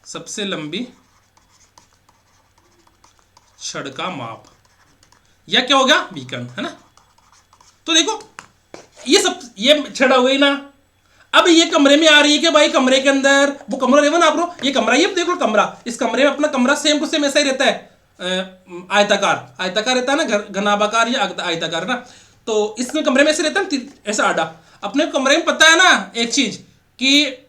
सबसे लंबी छड़ का माप, यह क्या होगा, विकर्ण, है ना। तो देखो ये छड़ हो गई ना। अब ये कमरे में आ रही है कि भाई कमरे के अंदर वो कमरा लेवा ना आप लोग, ये कमरा, ये देखो कमरा, इस कमरे में अपना कमरा सेम टू सेम ऐसा ही रहता है, आयताकार आयताकार रहता है ना, घनाभाकार या आयताकार ना। तो इसमें कमरे में ऐसे रहता है ऐसा आड़ा। अपने कमरे में पता है ना एक चीज कि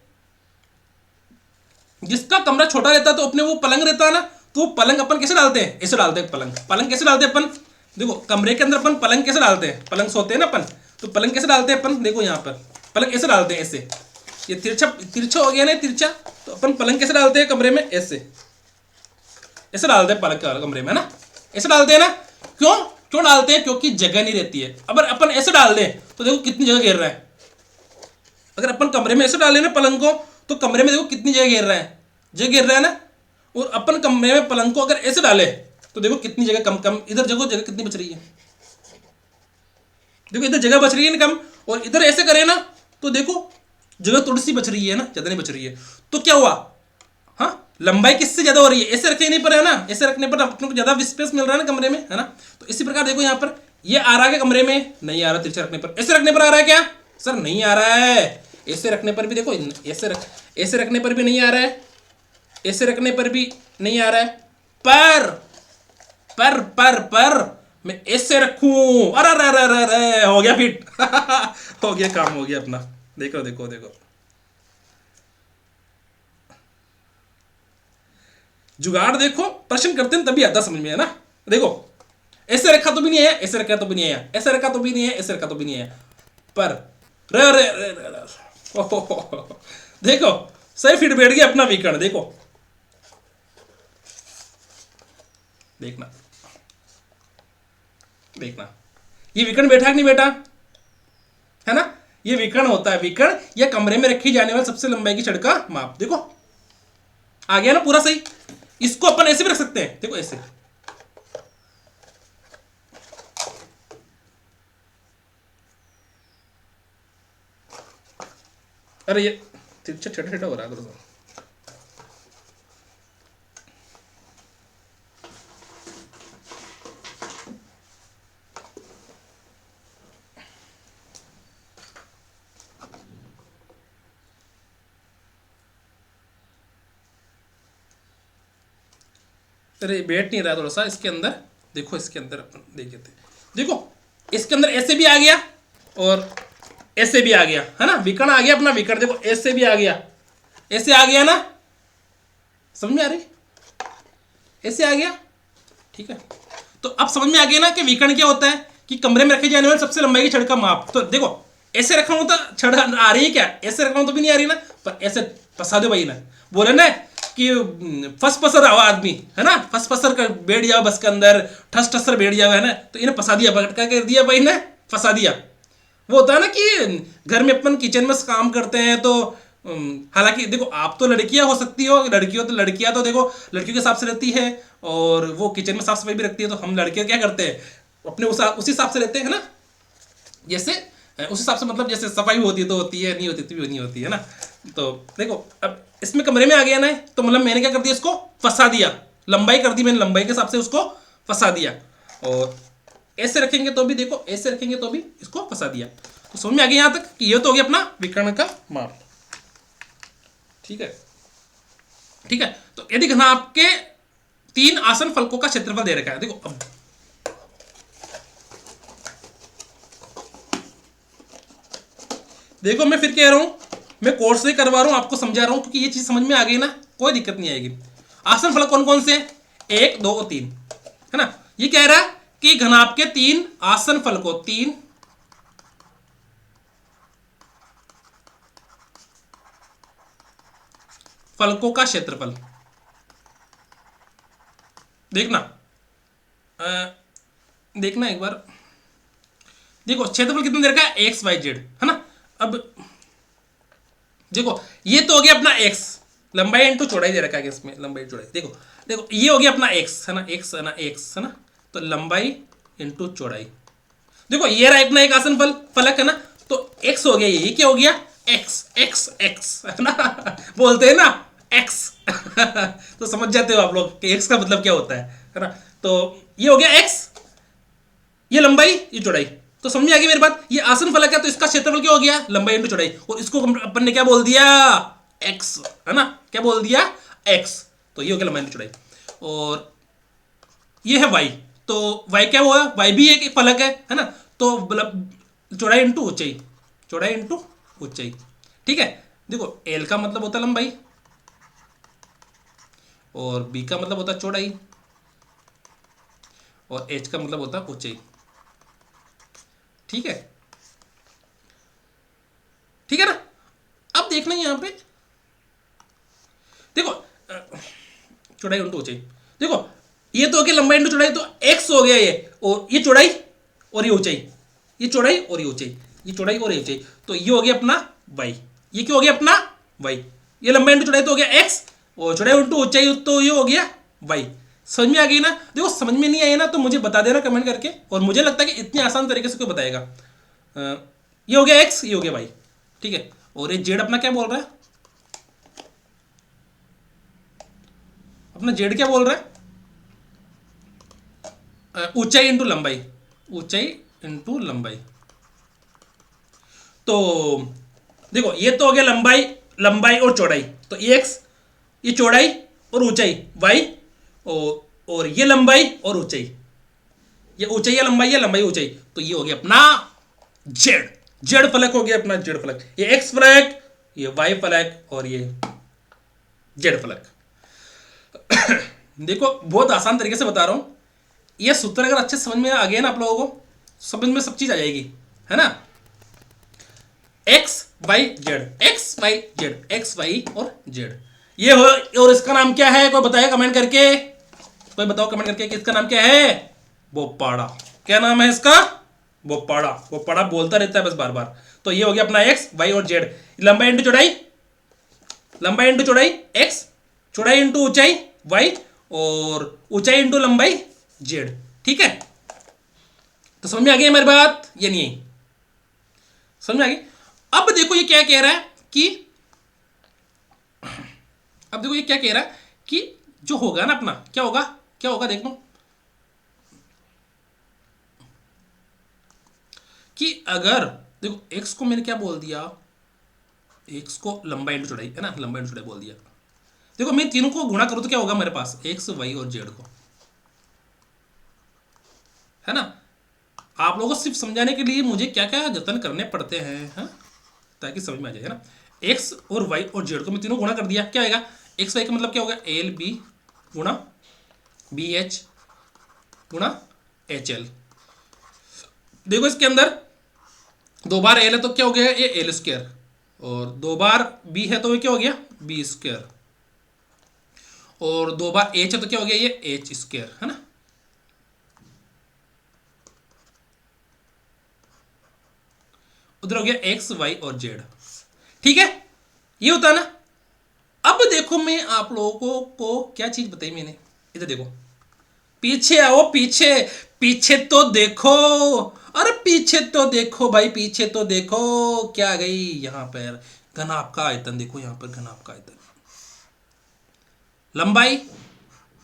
जिसका कमरा छोटा रहता है तो अपने वो पलंग रहता है ना, तो पलंग अपन कैसे डालते हैं, ऐसे डालते हैं पलंग। पलंग कैसे डालते हैं अपन, देखो कमरे के अंदर अपन पलंग कैसे डालते हैं, पलंग सोते हैं ना अपन, तो पलंग कैसे डालते हैं अपन, देखो यहाँ पर पलंग ऐसे डालते हैं, ऐसे। ये तिरछा तिरछा हो गया ना, तिरछा, तो अपन पलंग कैसे डालते हैं कमरे में, ऐसे ऐसे डालते हैं पलंग कमरे में, है ना, ऐसे डालते हैं ना। क्यों क्यों डालते हैं, क्योंकि जगह नहीं रहती है। अगर अपन ऐसे डाल दें तो देखो कितनी जगह घेर रहा है। अगर अपन कमरे में ऐसे डाले ना पलंग को, तो कमरे में देखो कितनी जगह घेर रहा है, जगह घेर रहा है ना। और अपन कमरे में पलंग को अगर ऐसे डाले तो देखो कितनी जगह कम कम, इधर जगह कितनी बच रही है, देखो इधर जगह बच रही है ना कम, और इधर ऐसे करें ना तो देखो जगह थोड़ी सी बच रही है ना, ज्यादा नहीं बच रही है। तो क्या हुआ, हाँ लंबाई किससे ज्यादा हो रही है, ऐसे रखने नहीं पर, है ना, ऐसे रखने पर अपने को ज्यादा स्पेस मिल रहा है ना कमरे में, है ना। तो इसी प्रकार देखो यहाँ पर ये आ रहा है कमरे में, नहीं आ रहा, तिरछा रखने पर, ऐसे रखने पर आ रहा है क्या, सर नहीं आ रहा है। ऐसे रखने पर भी देखो, ऐसे रखने पर भी नहीं आ रहा है, ऐसे रखने पर भी नहीं आ रहा है, पर मैं ऐसे रखूं, अरे अरे अरे अरे हो गया फिट हो गया, काम हो गया अपना। देखो देखो देखो जुगाड़, देखो प्रश्न करते हैं तभी आता समझ में, है ना। देखो ऐसे रखा तो भी नहीं है, ऐसे रखा तो भी नहीं है, ऐसे रखा तो भी नहीं है, ऐसे रखा तो भी नहीं है, पर रे रे रे रे रे देखो सही फिट बैठ गया अपना विकर्ण। देखो देखना देखना ये विकर्ण बैठा कि नहीं बैठा, है ना। ये विकर्ण होता है, विकर्ण या कमरे में रखी जाने वाली सबसे लंबाई की छड़ का माप। देखो आ गया ना पूरा सही। इसको अपन ऐसे भी रख सकते हैं, देखो ऐसे, अरे ये तिरछा छोटा छोटा हो रहा है। अरे बैठ नहीं रहा थोड़ा सा इसके अंदर, देखो इसके अंदर अपन देखे थे, देखो इसके अंदर ऐसे भी आ गया और ऐसे भी आ गया, है ना, विकर्ण आ गया अपना विकर्ण। देखो ऐसे भी आ गया, ऐसे आ गया ना, समझ में आ रही, ऐसे आ गया, ठीक है। तो अब समझ में आ गया ना कि विकर्ण क्या होता है, कि कमरे में रखे जाने वाले सबसे लंबाई की छड़ का माप। तो देखो ऐसे रखा हूं तो छड़ आ रही है क्या, ऐसे रखा हूं तो भी नहीं आ रही ना, पर ऐसे फंसा दो भाई ना, बोले ना कि फस पसर आओ आदमी, है ना, फस पसर कर बैठ जाओ बस के अंदर, ठस ठसर बैठ जाओ, है ना, तो इन्हें फंसा दिया, भटका कर दिया भाई ने, फंसा दिया। वो होता है ना कि घर में अपन किचन में काम करते हैं तो हालांकि देखो आप तो लड़कियां हो सकती हो, लड़कियां तो देखो लड़कियों के हिसाब से रहती है, और वो किचन में साफ सफाई भी रखती है। तो हम लड़के क्या करते हैं अपने उसी हिसाब से रहते हैं, है ना, जैसे उस हिसाब से, मतलब जैसे सफाई होती है तो होती है, नहीं होती तो भी नहीं होती है ना। तो देखो अब इसमें कमरे में आ गया ना, तो मतलब मैंने क्या कर दिया, इसको फंसा दिया, लंबाई कर दी मैंने, लंबाई के हिसाब से उसको फंसा दिया। और ऐसे रखेंगे तो भी देखो, ऐसे रखेंगे तो भी इसको फंसा दिया। तो समझ में आ गया यहां तक कि ये तो हो गया अपना विकर्ण का माप, ठीक है, ठीक है। तो यदि घनाभ के 3 आसन फलकों का क्षेत्रफल दे रखा है, देखो अब देखो मैं फिर कह रहा हूं, मैं कोर्स से करवा रहा हूं, आपको समझा रहा हूं, क्योंकि ये चीज समझ में आ गई ना, कोई दिक्कत नहीं आएगी। आसन फलक कौन कौन से, 1 2 और 3, है ना। ये कह रहा है कि घनाभ के 3 आसन फलकों, 3 फलकों का क्षेत्रफल, देखना देखना एक बार, देखो क्षेत्रफल कितना दे रखा है, एक्स वाई जेड, है ना। अब देखो ये तो हो गया अपना एक्स, लंबाई इंटू चौड़ाई दे रखा है इसमें, लंबाई चौड़ाई, देखो देखो ये हो गया अपना एक्स, है ना, एक्स है ना, एक्स है ना, तो लंबाई इंटू चौड़ाई। देखो ये रहा अपना एक आसन फलक है ना, तो एक्स हो गया, ये क्या हो गया, एक्स एक्स एक्स, है ना बोलते हैं ना एक्स तो समझ जाते हो आप लोग कि एक्स का मतलब क्या होता है ना। तो ये हो गया एक्स, ये लंबाई ये चौड़ाई, तो समझ में आ गई मेरी बात। ये आसन फलक है तो इसका क्षेत्रफल क्या हो गया, लंबाई इंटू चौड़ाई, और इसको अपन ने क्या बोल दिया, एक्स, है ना, क्या बोल दिया, एक्स। तो ये हो गया लंबाई इंटू चौड़ाई। और ये है वाई, तो वाई क्या हुआ, वाई भी एक फलक है ना, तो मतलब चौड़ाई इंटू ऊंचाई, चौड़ाई इंटू ऊंचाई, ठीक है। देखो एल का मतलब होता है लंबाई, और बी का मतलब होता है चौड़ाई, और एच का मतलब होता है ऊंचाई, ठीक है, ठीक है ना। अब देखना यहां पे, देखो चौड़ाई इंटू ऊंचाई, देखो ये तो हो गया लंबाई इंटू चौड़ाई, तो एक्स हो गया ये, और ये चौड़ाई और ये ऊंचाई, ये चौड़ाई और ये ऊंचाई, ये चौड़ाई और ये ऊंचाई, तो ये हो गया अपना वाई, ये क्या हो गया अपना वाई, ये लंबाई इंटू चौड़ाई तो हो गया एक्स, और चौड़ाई इंटू ऊंचाई तो ये हो गया वाई। समझ में आ गई ना। देखो समझ में नहीं आई ना तो मुझे बता देना कमेंट करके, और मुझे लगता है कि इतनी आसान तरीके से कोई बताएगा। ये हो गया एक्स, ये हो गया वाई, ठीक है। और ये जेड अपना क्या बोल रहा है, अपना जेड क्या बोल रहा है, ऊंचाई इंटू लंबाई, ऊंचाई इंटू लंबाई। तो देखो ये तो हो गया लंबाई, लंबाई और चौड़ाई, तो एक्स, ये चौड़ाई और ऊंचाई वाई, और ये लंबाई और ऊंचाई, ये ऊंचाई या लंबाई या लंबाई ऊंचाई, तो ये हो गया अपना जेड, जेड फलक हो गया अपना, जेड फलक, ये एक्स फलक, ये वाई फलक, और ये जेड फलक। देखो बहुत आसान तरीके से बता रहा हूं, ये सूत्र अगर अच्छे समझ में आ गया ना आप लोगों को, समझ में सब चीज आ जाएगी, है ना। X Y z, x Y z, x y और जेड, ये हो। और इसका नाम क्या है, कोई बताया कमेंट करके, कोई बताओ कमेंट करके कि इसका नाम क्या है, बोपाड़ा। क्या नाम है इसका, बोपाड़ा, बोपाड़ा बोलता रहता है बस बार बार। तो ये हो गया अपना एक्स वाई और जेड, लंबाई इंटू चौड़ाई, लंबाई इंटू चौड़ाई एक्स, चौड़ाई इंटू ऊंचाई वाई, और ऊंचाई इंटू लंबाई जेड, ठीक है। तो समझ में आ गई हमारी बात, ये नहीं आई, समझ में आ गई। अब देखो ये क्या कह रहा है कि, अब देखो ये क्या कह रहा है कि जो होगा ना अपना, क्या होगा, क्या होगा देख लो, कि अगर देखो एक्स को मैंने क्या बोल दिया, एक्स को लंबाई इंटू चौड़ाई, है ना, लंबाई इंटू चौड़ाई बोल दिया। देखो मैं तीनों को गुणा करूं तो क्या होगा मेरे पास, एक्स वाई और जेड को, है ना। आप लोगों को सिर्फ समझाने के लिए मुझे क्या क्या जतन करने पड़ते हैं, है? ताकि समझ में आ जाए, है ना। एक्स और वाई और जेड को मैं तीनों गुणा कर दिया, क्या आएगा, एक्स वाई का मतलब क्या होगा, एल बी गुणा बी एच गुणा एच एल। देखो इसके अंदर दो बार एल है तो क्या हो गया, ये एल स्क्वायर, और दो बार बी है तो ये क्या हो गया, बी स्क्वायर, और दो बार एच है तो क्या हो गया, ये एच स्क्वायर, है ना। उधर हो गया एक्स वाई और जेड, ठीक है, ये होता है ना। अब देखो मैं आप लोगों को क्या चीज बताई मैंने, इधर देखो, पीछे आओ, पीछे, पीछे तो देखो, अरे पीछे तो देखो भाई, पीछे तो देखो, क्या गई यहां पर, घनाभ का आयतन देखो, यहां पर घनाभ का आयतन, लंबाई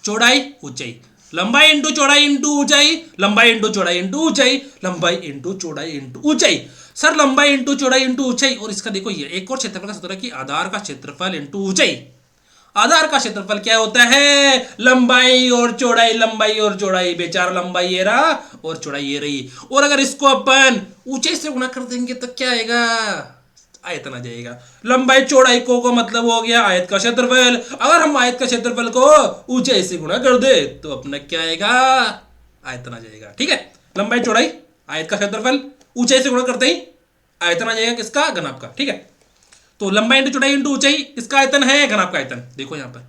चौड़ाई ऊंचाई, लंबाई इंटू चौड़ाई इंटू ऊंचाई, लंबाई इंटू चौड़ाई इंटू ऊंचाई, लंबाई इंटू चौड़ाई इंटू ऊंचाई, सर लंबाई इंटू चौड़ाई इंटू ऊंचाई। और इसका देखो ये एक और क्षेत्रफल का सूत्र है कि आधार का क्षेत्रफल इंटू ऊंचाई, आधार का क्षेत्रफल क्या होता है, लंबाई और चौड़ाई, लंबाई और चौड़ाई, बेचारा लंबाई ये रहा और चौड़ाई ये रही, और अगर इसको अपन ऊंचाई से गुणा कर देंगे तो क्या आएगा, आयतन आ जाएगा। लंबाई चौड़ाई को मतलब हो गया आयत का क्षेत्रफल, अगर हम आयत का क्षेत्रफल को ऊंचाई से गुणा कर दे तो अपना क्या आएगा, आयतन आ जाएगा, ठीक है। लंबाई चौड़ाई आयत का क्षेत्रफल, ऊंचाई से गुणा करते ही आयतन आ जाएगा किसका, घनाभ का, ठीक है। तो लंबाई इंटू चौड़ाई इंटू ऊंचाई, इसका आयतन है घनाभ का आयतन, देखो यहां पर।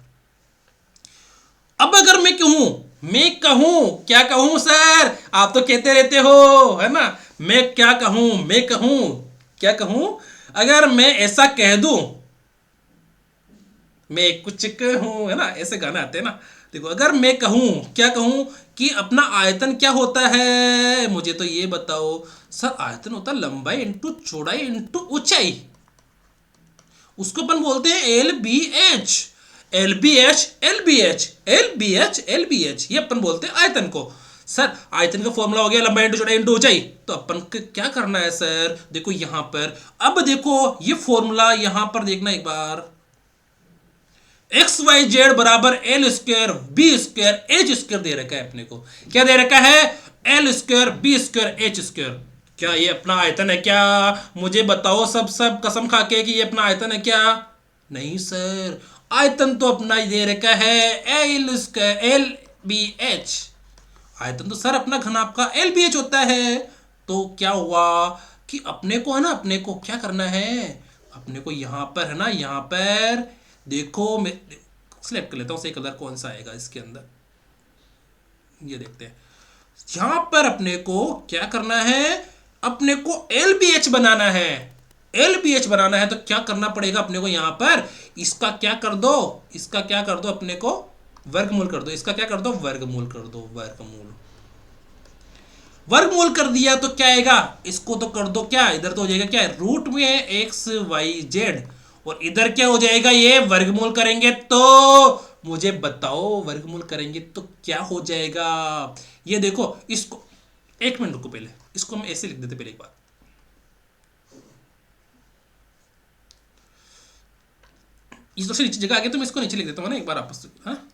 अब अगर मैं कहूं मैं कहूं, क्या कहूं सर, आप तो कहते रहते हो है ना, मैं क्या कहूं, मैं कहूं, क्या कहूं, अगर मैं ऐसा कह दूं, मैं कुछ कहूं, है ना, ऐसे गाना आते हैं ना। देखो, अगर मैं कहूं, क्या कहूं, कि अपना आयतन क्या होता है, मुझे तो ये बताओ सर। आयतन होता है लंबाई इंटू चौड़ाई इंटू ऊंचाई। उसको अपन बोलते हैं L B H, L B H, L B H, L B H, L B H, ये अपन बोलते हैं आयतन को। सर आयतन का फॉर्मूला हो गया लंबाई इंटू चौड़ाई इंटू ऊंचाई। तो अपन को क्या करना है सर, देखो यहां पर, अब देखो ये फॉर्मूला यहां पर देखना एक बार। एक्स वाई जेड बराबर L square B square H square दे रखा है अपने को। क्या दे रखा है, L square B square H square. क्या ये अपना आयतन है क्या, मुझे बताओ सब सब कसम खा के कि ये अपना आयतन है क्या। नहीं सर, आयतन तो अपना ही दे रखा है L square L B H. आयतन तो सर अपना घनाभ का एल बी एच होता है। तो क्या हुआ कि अपने को है ना, अपने को क्या करना है, अपने को यहां पर है ना, यहां पर देखो, मैं सिलेक्ट कर लेता हूं सही कलर कौन सा आएगा इसके अंदर, ये देखते हैं। यहां पर अपने को क्या करना है, अपने को एल बी एच बनाना है। एल बी एच बनाना है तो क्या करना पड़ेगा अपने को, यहां पर इसका क्या कर दो, इसका क्या कर दो अपने को, वर्गमूल कर दो। इसका क्या कर दो, वर्गमूल कर दो, वर्गमूल। वर्गमूल कर दिया तो क्या आएगा, इसको तो कर दो, क्या इधर तो हो जाएगा क्या, रूट में एक्स वाई जेड, और इधर क्या हो जाएगा, ये वर्गमूल करेंगे तो मुझे बताओ, वर्गमूल करेंगे तो क्या हो जाएगा। ये देखो इसको, एक मिनट रुको, पहले इसको हम ऐसे लिख देते पहले एक बार। इस से नीचे जगह आ गया तो मैं इसको नीचे लिख देता हूँ ना एक बार आपस में, हाँ।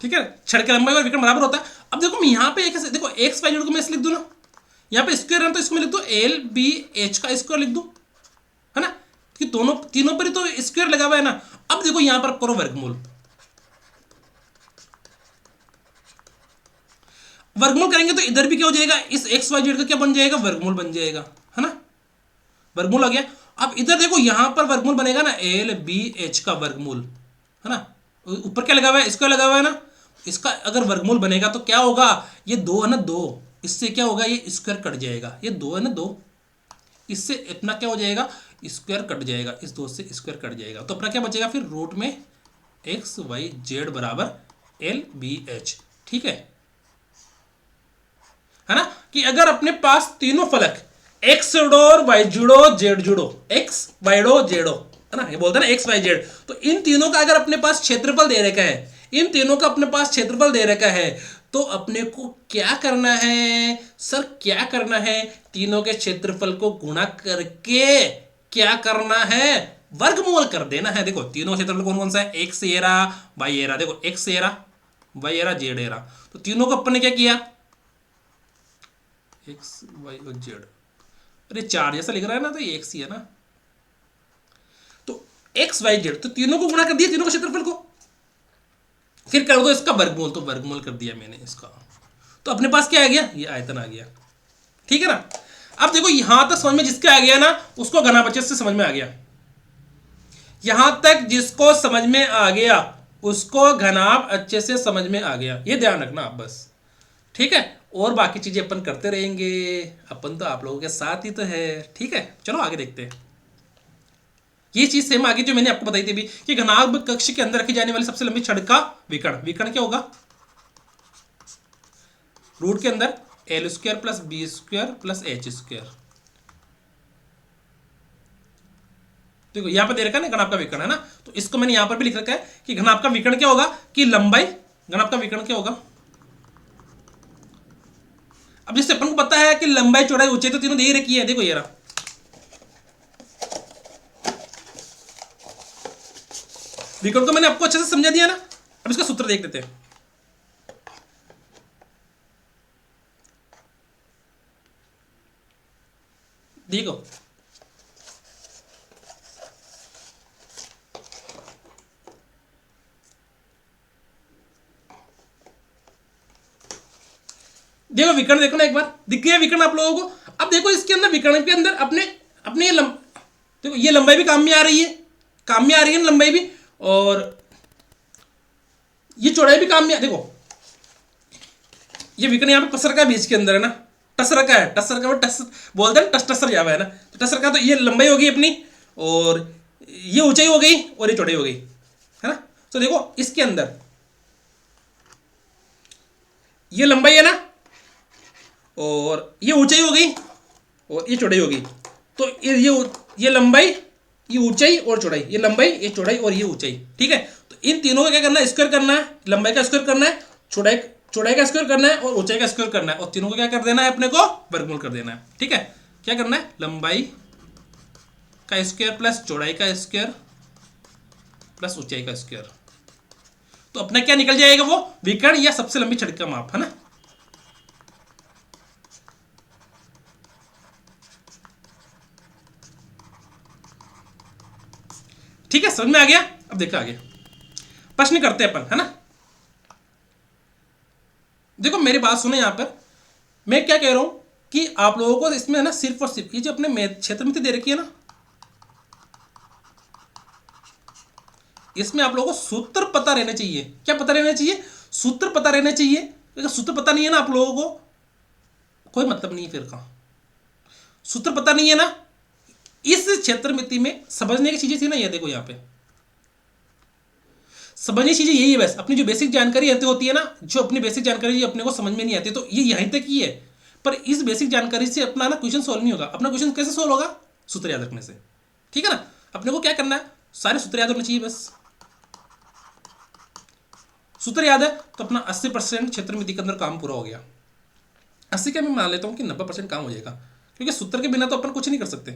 ठीक है, छड़ के लंबाई और विकर्ण बराबर होता है। अब देखो मैं यहाँ पे एक देखो एक्स वाई जेड को मैं ऐसे लिख दूं ना, यहाँ पे स्क्वायर है तो इसको मैं लिख दूं एल बी एच का स्क्वायर लिख दूं, है ना, कि दोनों तीनों पर ही तो स्क्वायर लगा हुआ है ना। अब देखो यहां पर करो वर्गमूल, वर्गमूल करेंगे तो इधर भी क्या हो जाएगा, इस एक्स वाई जेड का क्या बन जाएगा, वर्गमूल बन जाएगा, है ना, वर्गमूल आ गया। अब इधर देखो यहां पर वर्गमूल बनेगा ना, एल बी एच का वर्गमूल, है ना, ऊपर क्या लगा हुआ है, इसका लगा हुआ है ना, इसका अगर वर्गमूल बनेगा तो क्या होगा, ये दो है ना, दो, इससे क्या होगा, ये स्क्वायर कट जाएगा, ये दो है ना, दो, इससे अपना क्या हो जाएगा, स्क्वायर कट जाएगा, इस दो से स्क्वायर कट जाएगा, तो अपना क्या बचेगा फिर, रूट में एक्स वाई जेड बराबर एल बी एच। ठीक है ना, कि अगर अपने पास तीनों फलक एक्स जुड़ो और वाई जुड़ो जेड जुड़ो, एक्स वाई डो जेडो, है ना, ये बोलते हैं ना एक्स वाई जेड, तो इन तीनों का अगर अपने पास क्षेत्रफल दे रखा है, इन तीनों का अपने पास क्षेत्रफल दे रखा है, तो अपने को क्या करना है सर, क्या करना है, तीनों के क्षेत्रफल को गुणा करके क्या करना है, वर्गमूल कर देना है। देखो तीनों क्षेत्रफल कौन कौन सा है, एक्स एरा वाई एरा, देखो x area y area z area, तो तीनों को अपन ने क्या किया, एक्स वाई और जेड, अरे चार जैसा लिख रहा है ना, तो ये एक्स ही है ना, तो एक्स वाई जेड, तो तीनों को गुणा कर दिया, तीनों के क्षेत्रफल को, फिर कर दो इसका वर्गमूल, तो वर्गमूल कर दिया मैंने इसका, तो अपने पास क्या आ गया, ये आयतन आ गया। ठीक है ना, अब देखो यहां तक समझ में जिसका आ गया ना, उसको घना बच्चे से समझ में आ गया, यहां तक जिसको समझ में आ गया उसको घनाभ अच्छे से समझ में आ गया, ये ध्यान रखना आप बस। ठीक है, और बाकी चीजें अपन करते रहेंगे, अपन तो आप लोगों के साथ ही तो है। ठीक है, चलो आगे देखते हैं। ये चीज सेम आगे जो मैंने आपको बताई थी भी, कि घनाभ कक्ष के अंदर रखी जाने वाली सबसे लंबी छड़ का विकर्ण, विकर्ण क्या होगा, रूट के अंदर L square plus B square plus H square. देखो यहां पर दे रखा है ना घनाभ का विकर्ण, है ना, तो इसको मैंने यहां पर भी लिख रखा है कि घनाभ का विकर्ण क्या होगा, कि लंबाई, घनाभ का विकर्ण क्या होगा। अब जैसे अपन को पता है कि लंबाई चौड़ाई ऊंचाई तो तीनों दे ही रखी है, देखो ये रहा, विकर्ण को मैंने आपको अच्छे से समझा दिया ना। अब इसका सूत्र देख लेते हैं। देखो देखो विकर्ण देखो ना एक बार, दिख गया विकर्ण आप लोगों को। अब देखो इसके अंदर विकर्ण के अंदर अपने अपने देखो ये लंबाई भी काम में आ रही है, काम में आ रही है ना लंबाई भी, और ये चौड़ाई भी काम में देखो ये विकर्ण यहाँ पे पसर का बीच के अंदर है ना, टसर का है, टसर का वो टस बोलते हैं टस टसर जावा है ना, तो टसर का तो ये लंबाई होगी अपनी, और ये ऊंचाई हो गई और ये चौड़ाई हो गई, है ना। तो देखो इसके अंदर ये लंबाई है ना, और ये ऊंचाई हो गई और ये चौड़ाई हो गई। तो ये लंबाई, ये ऊंचाई और चौड़ाई, ये लंबाई, ये चौड़ाई और ये ऊंचाई, ठीक है। तो इन तीनों का क्या करना है, स्क्वायर करना है, लंबाई का स्क्वायर करना है, चौड़ाई का स्क्वायर करना है और ऊंचाई का स्क्वायर करना है, और तीनों को क्या कर देना है अपने को, वर्गमूल कर देना है, ठीक है। क्या करना है, लंबाई का स्क्वायर प्लस चौड़ाई का स्क्वायर प्लस ऊंचाई का स्क्वायर, तो अपना क्या निकल जाएगा, वो विकर्ण या सबसे लंबी छड़ी का माप, है ना। ठीक है, समझ में आ गया। अब देखो आगे प्रश्न करते हैं अपन, है ना। देखो मेरी बात सुनो, यहां पर मैं क्या कह रहा हूं कि आप लोगों को इसमें है ना सिर्फ और सिर्फ ये जो अपने क्षेत्र में दे रखी है ना, इसमें आप लोगों को सूत्र पता रहने चाहिए। क्या पता रहना चाहिए, सूत्र पता रहने चाहिए। अगर सूत्र पता नहीं है ना आप लोगों को, कोई मतलब नहीं है फिर का। सूत्र पता नहीं है ना, इस क्षेत्र मिति में समझने की चीजें थी ना, ये देखो यहां पे समझने चीजें यही है बस। अपनी जो बेसिक जानकारी होती है ना, जो अपनी बेसिक जानकारी अपने को समझ में नहीं आती, तो ये यहीं तक ही है। पर इस बेसिक जानकारी से अपना ना क्वेश्चन सॉल्व नहीं होगा। अपना क्वेश्चन कैसे सॉल्व होगा, सूत्र याद रखने से, ठीक है ना। अपने को क्या करना है, सारे सूत्र याद होने चाहिए बस। सूत्र याद है तो अपना 80% क्षेत्र मिति के अंदर काम पूरा हो गया। 80 क्या, मैं मान लेता हूं कि 90% काम हो जाएगा, क्योंकि सूत्र के बिना तो अपन कुछ नहीं कर सकते,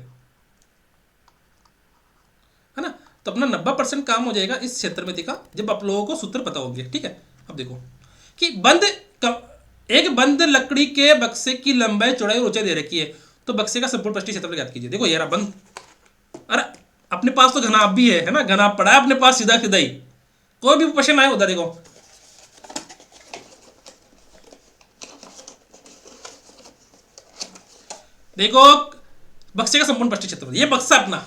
है ना। तो अपना 90% काम हो जाएगा इस क्षेत्र में दिखा, जब आप लोगों को सूत्र पता होंगे, ठीक है। अब देखो कि एक बंद लकड़ी के बक्से की लंबाई, चौड़ाई और ऊंचाई दे रखी है, तो बक्से का संपूर्ण पृष्ठीय क्षेत्रफल ज्ञात कीजिए। देखो यार बंद, अरे अपने पास तो घनाभ भी है ना, घनाभ पड़ा है अपने पास सीधा सीधा ही। कोई भी क्वेश्चन आए उधर देखो, देखो बक्से का संपूर्ण पृष्ठीय क्षेत्रफल, ये बक्सा अपना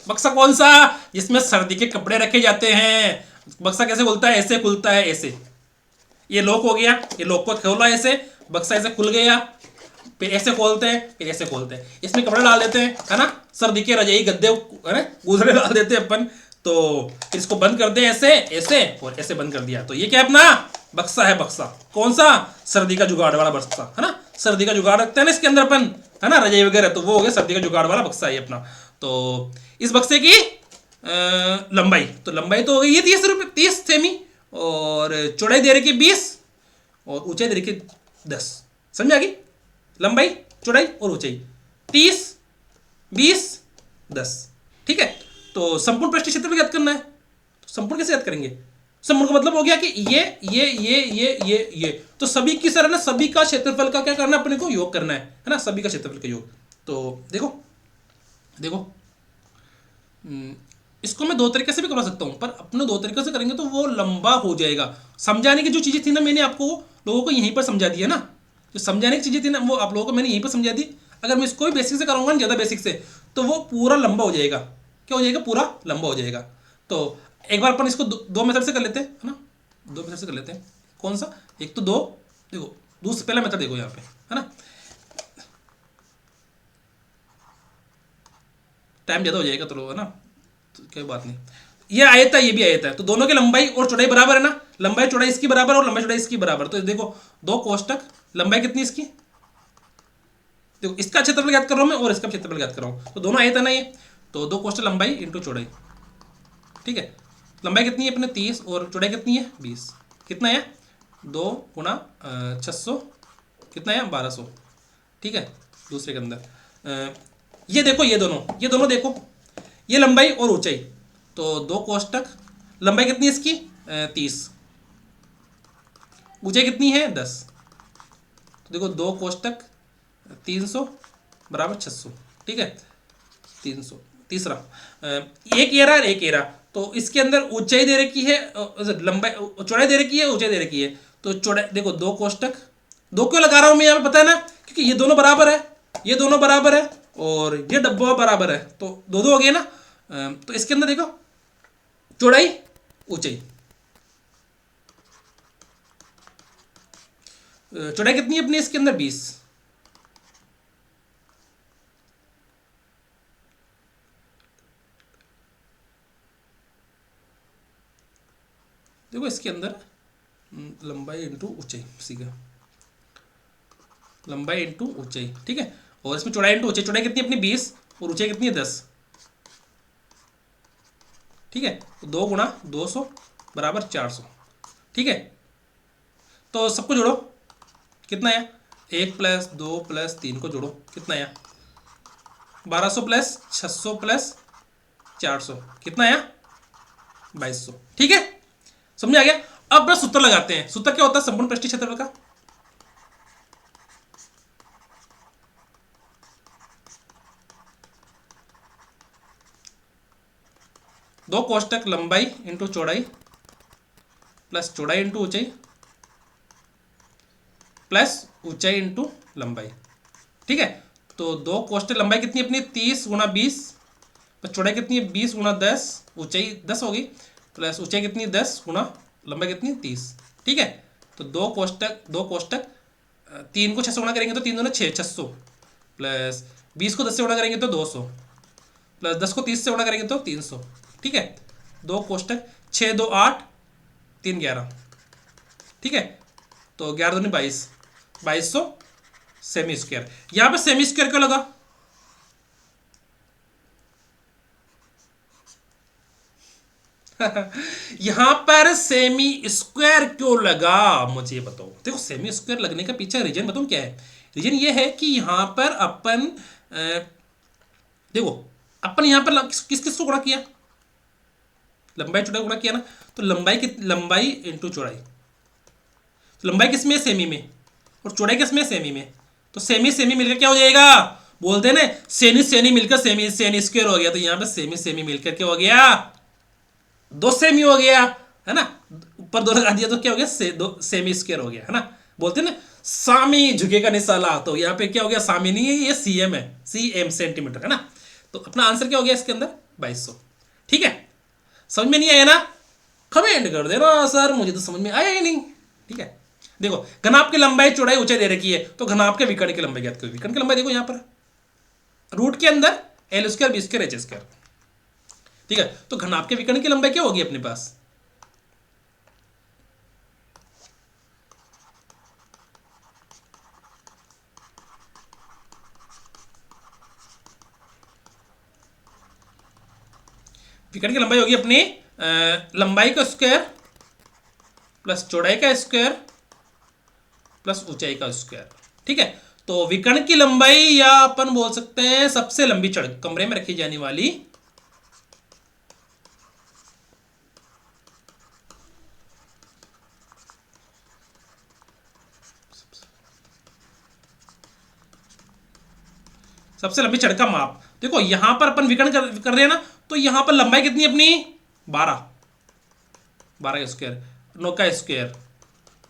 बक्सा कौन सा, जिसमें सर्दी के कपड़े रखे जाते हैं। बक्सा कैसे खुलता है, ऐसे खुलता है, ऐसे। ये लॉक हो गया, ये लॉक को खोला ऐसे, बक्सा ऐसे खुल गया, फिर ऐसे खोलते हैं, फिर ऐसे खोलते हैं, इसमें कपड़े डाल देते हैं, है ना। सर्दी के रजाई गद्दे, है ना, गुदरे डाल देते हैं अपन। तो इसको बंद कर दे ऐसे ऐसे, और ऐसे बंद कर दिया, तो ये क्या अपना बक्सा है। बक्सा कौन सा, सर्दी का जुगाड़ वाला बक्सा, है ना। सर्दी का जुगाड़ रखते हैं ना इसके अंदर अपन, है ना, रजाई वगैरह, तो वो हो गया सर्दी का जुगाड़ वाला बक्सा है अपना। तो इस बक्से की लंबाई, तो लंबाई तो हो गई ये 30 सेमी, और चौड़ाई दे रखी 20, और ऊंचाई दे रखी 10। समझ आ गई, लंबाई, चौड़ाई और ऊंचाई 30, 20, 10, ठीक है। तो संपूर्ण पृष्ठीय क्षेत्रफल ज्ञात करना है, तो संपूर्ण कैसे याद करेंगे, संपूर्ण का मतलब हो गया कि ये तो सभी की सर है ना, सभी का क्षेत्रफल का क्या करना है अपने को, योग करना है ना, सभी का क्षेत्रफल का योग। तो देखो देखो इसको मैं दो तरीके से भी करवा सकता हूं, पर अपने दो तरीके से करेंगे तो वो लंबा हो जाएगा। समझाने की जो चीजें थी ना, मैंने आपको लोगों को यहीं पर समझा दिया ना, जो समझाने की चीजें थी ना वो आप लोगों को मैंने यहीं पर समझा दी। अगर मैं इसको भी बेसिक से कराऊंगा ना, ज्यादा बेसिक से, तो वो पूरा लंबा हो जाएगा। क्या हो जाएगा, पूरा लंबा हो जाएगा। तो एक बार अपन इसको दो मेथड से कर लेते हैं, है ना, दो मेथड से कर लेते हैं। कौन सा, एक तो दो, देखो दूसरा पहला मेथड देखो यहाँ पे, है ना, टाइम ज़्यादा हो जाएगा तो है ना, तो कोई बात नहीं। ये आयत है, ये भी आयत है, तो दोनों की लंबाई और चौड़ाई बराबर है ना, लंबाई चौड़ाई इसकी बराबर और लंबाई चौड़ाई इसकी बराबर। तो देखो दो कोष्टक, लंबाई कितनी इसकी, देखो इसका क्षेत्रफल ज्ञात कर रहा हूं मैं और इसका क्षेत्रफल ज्ञात कर रहा हूं, तो दोनों आयत है ना ये, तो दो कोष्टक लंबाई इंटू चौड़ाई, ठीक है। लंबाई कितनी है अपने 30 और चौड़ाई कितनी है 20, कितना है 2 गुणा 600, कितना है 1200, ठीक है। दूसरे के अंदर ये देखो, ये दोनों देखो, ये लंबाई और ऊंचाई, तो दो कोष्टक, लंबाई कितनी है इसकी 30, ऊंचाई कितनी है 10, तो देखो दो कोष्टक 300 बराबर 600, ठीक है 300। तीसरा एक एरा और एक एरा, तो इसके अंदर ऊंचाई दे रखी है, लंबाई चौड़ाई दे रखी है, ऊंचाई दे रखी है। तो चौड़ाई देखो, दो कोष्टक, दो क्यों लगा रहा हूं मैं यहाँ पे पता है ना, क्योंकि ये दोनों बराबर है, ये दोनों बराबर है और ये डब्बा बराबर है, तो दो दो हो गए ना। तो इसके अंदर देखो चौड़ाई ऊंचाई, चौड़ाई कितनी है अपनी इसके अंदर 20, देखो इसके अंदर लंबाई इंटू ऊंचाई, सीधा लंबाई इंटू ऊंचाई, ठीक है। और इसमें चौड़ाई इंटू ऊंचाई, चौड़ाई कितनी अपनी 20 और ऊंचाई कितनी है 10, ठीक है। तो 2 गुणा 200 बराबर 400, ठीक है। तो सबको जोड़ो, कितना है 1 प्लस 2 प्लस 3 को जोड़ो, कितना है 1200 प्लस 600 प्लस 400, कितना है 2200, ठीक है। समझ आ गया। अब बस सूत्र लगाते हैं। सूत्र क्या होता है संपूर्ण पृष्ठीय क्षेत्रफल का, दो कोष्टक लंबाई इंटू चौड़ाई प्लस चौड़ाई इंटू ऊंचाई प्लस ऊंचाई इंटू लंबाई, ठीक है। तो दो कोष्टक लंबाई कितनी अपनी 30 गुणा 20 प्लस चौड़ाई कितनी है 20 गुणा 10, ऊंचाई 10 होगी, प्लस ऊंचाई कितनी 10 गुणा लंबाई कितनी 30, ठीक है। तो दो कोष्टक 3 को 6 से गुणा करेंगे तो 3 दूना 6, 600 प्लस 20 को 10 से गुणा करेंगे तो 200 प्लस 10 को 30 से गुणा करेंगे तो 300, ठीक है। दो कोष्टक 6 2 8 3 11, ठीक है। तो 11 दूनी 22, 2200 सेमी स्क्वायर। यहां पे सेमी स्क्वायर क्यों लगा, यहां पर सेमी स्क्वायर क्यों लगा मुझे बताओ। देखो सेमी स्क्वायर लगने का पीछे रीजन बताऊं क्या है। रीजन ये है कि यहां पर अपन देखो अपन यहां पर किस किस को गुणा किया, लंबाई चौड़ाई गुणा किया ना। तो लंबाई इंटू चौड़ाई, तो लंबाई किस में सेमी में और चौड़ाई किस में सेमी में। तो सेमी सेमी मिलकर क्या हो जाएगा, बोलते हैं ना सेनी सेनी मिलकर सेमी सेनी स्क्वायर हो गया। तो यहां पर सेमी सेमी मिलकर क्या हो गया, 2 सेमी हो गया, है ना। ऊपर 2 लगा दिया तो क्या हो गया, 2 सेमी स्क्वायर हो गया, है ना। बोलते हैं ना सामी झुकेगा निसाला, तो यहाँ पे क्या हो गया, सामी नहीं है ये सीएम है, सीएम सेंटीमीटर, है ना। तो अपना आंसर क्या हो गया इसके अंदर 2200, ठीक है। समझ में नहीं आया ना, कमेंट कर देना सर मुझे तो समझ में आया ही नहीं, ठीक है। देखो घनाभ की लंबाई चौड़ाई ऊंचाई दे रखी है, तो घनाभ के विकर्ण की लंबाई ज्ञात करो। विकर्ण की लंबाई देखो यहाँ पर रूट के अंदर L square B square H square, ठीक है। तो घनाभ के विकर्ण की लंबाई क्या होगी अपने पास, विकर्ण की लंबाई होगी अपनी लंबाई का स्क्वायर प्लस चौड़ाई का स्क्वायर प्लस ऊंचाई का स्क्वायर, ठीक है। तो विकर्ण की लंबाई या अपन बोल सकते हैं सबसे लंबी छड़ कमरे में रखी जाने वाली सबसे लंबी छड़ का माप। देखो यहां पर अपन विकर्ण कर रहे हैं ना, तो यहां पर लंबाई कितनी अपनी 12 का स्क्वायर, 9 का स्क्वायर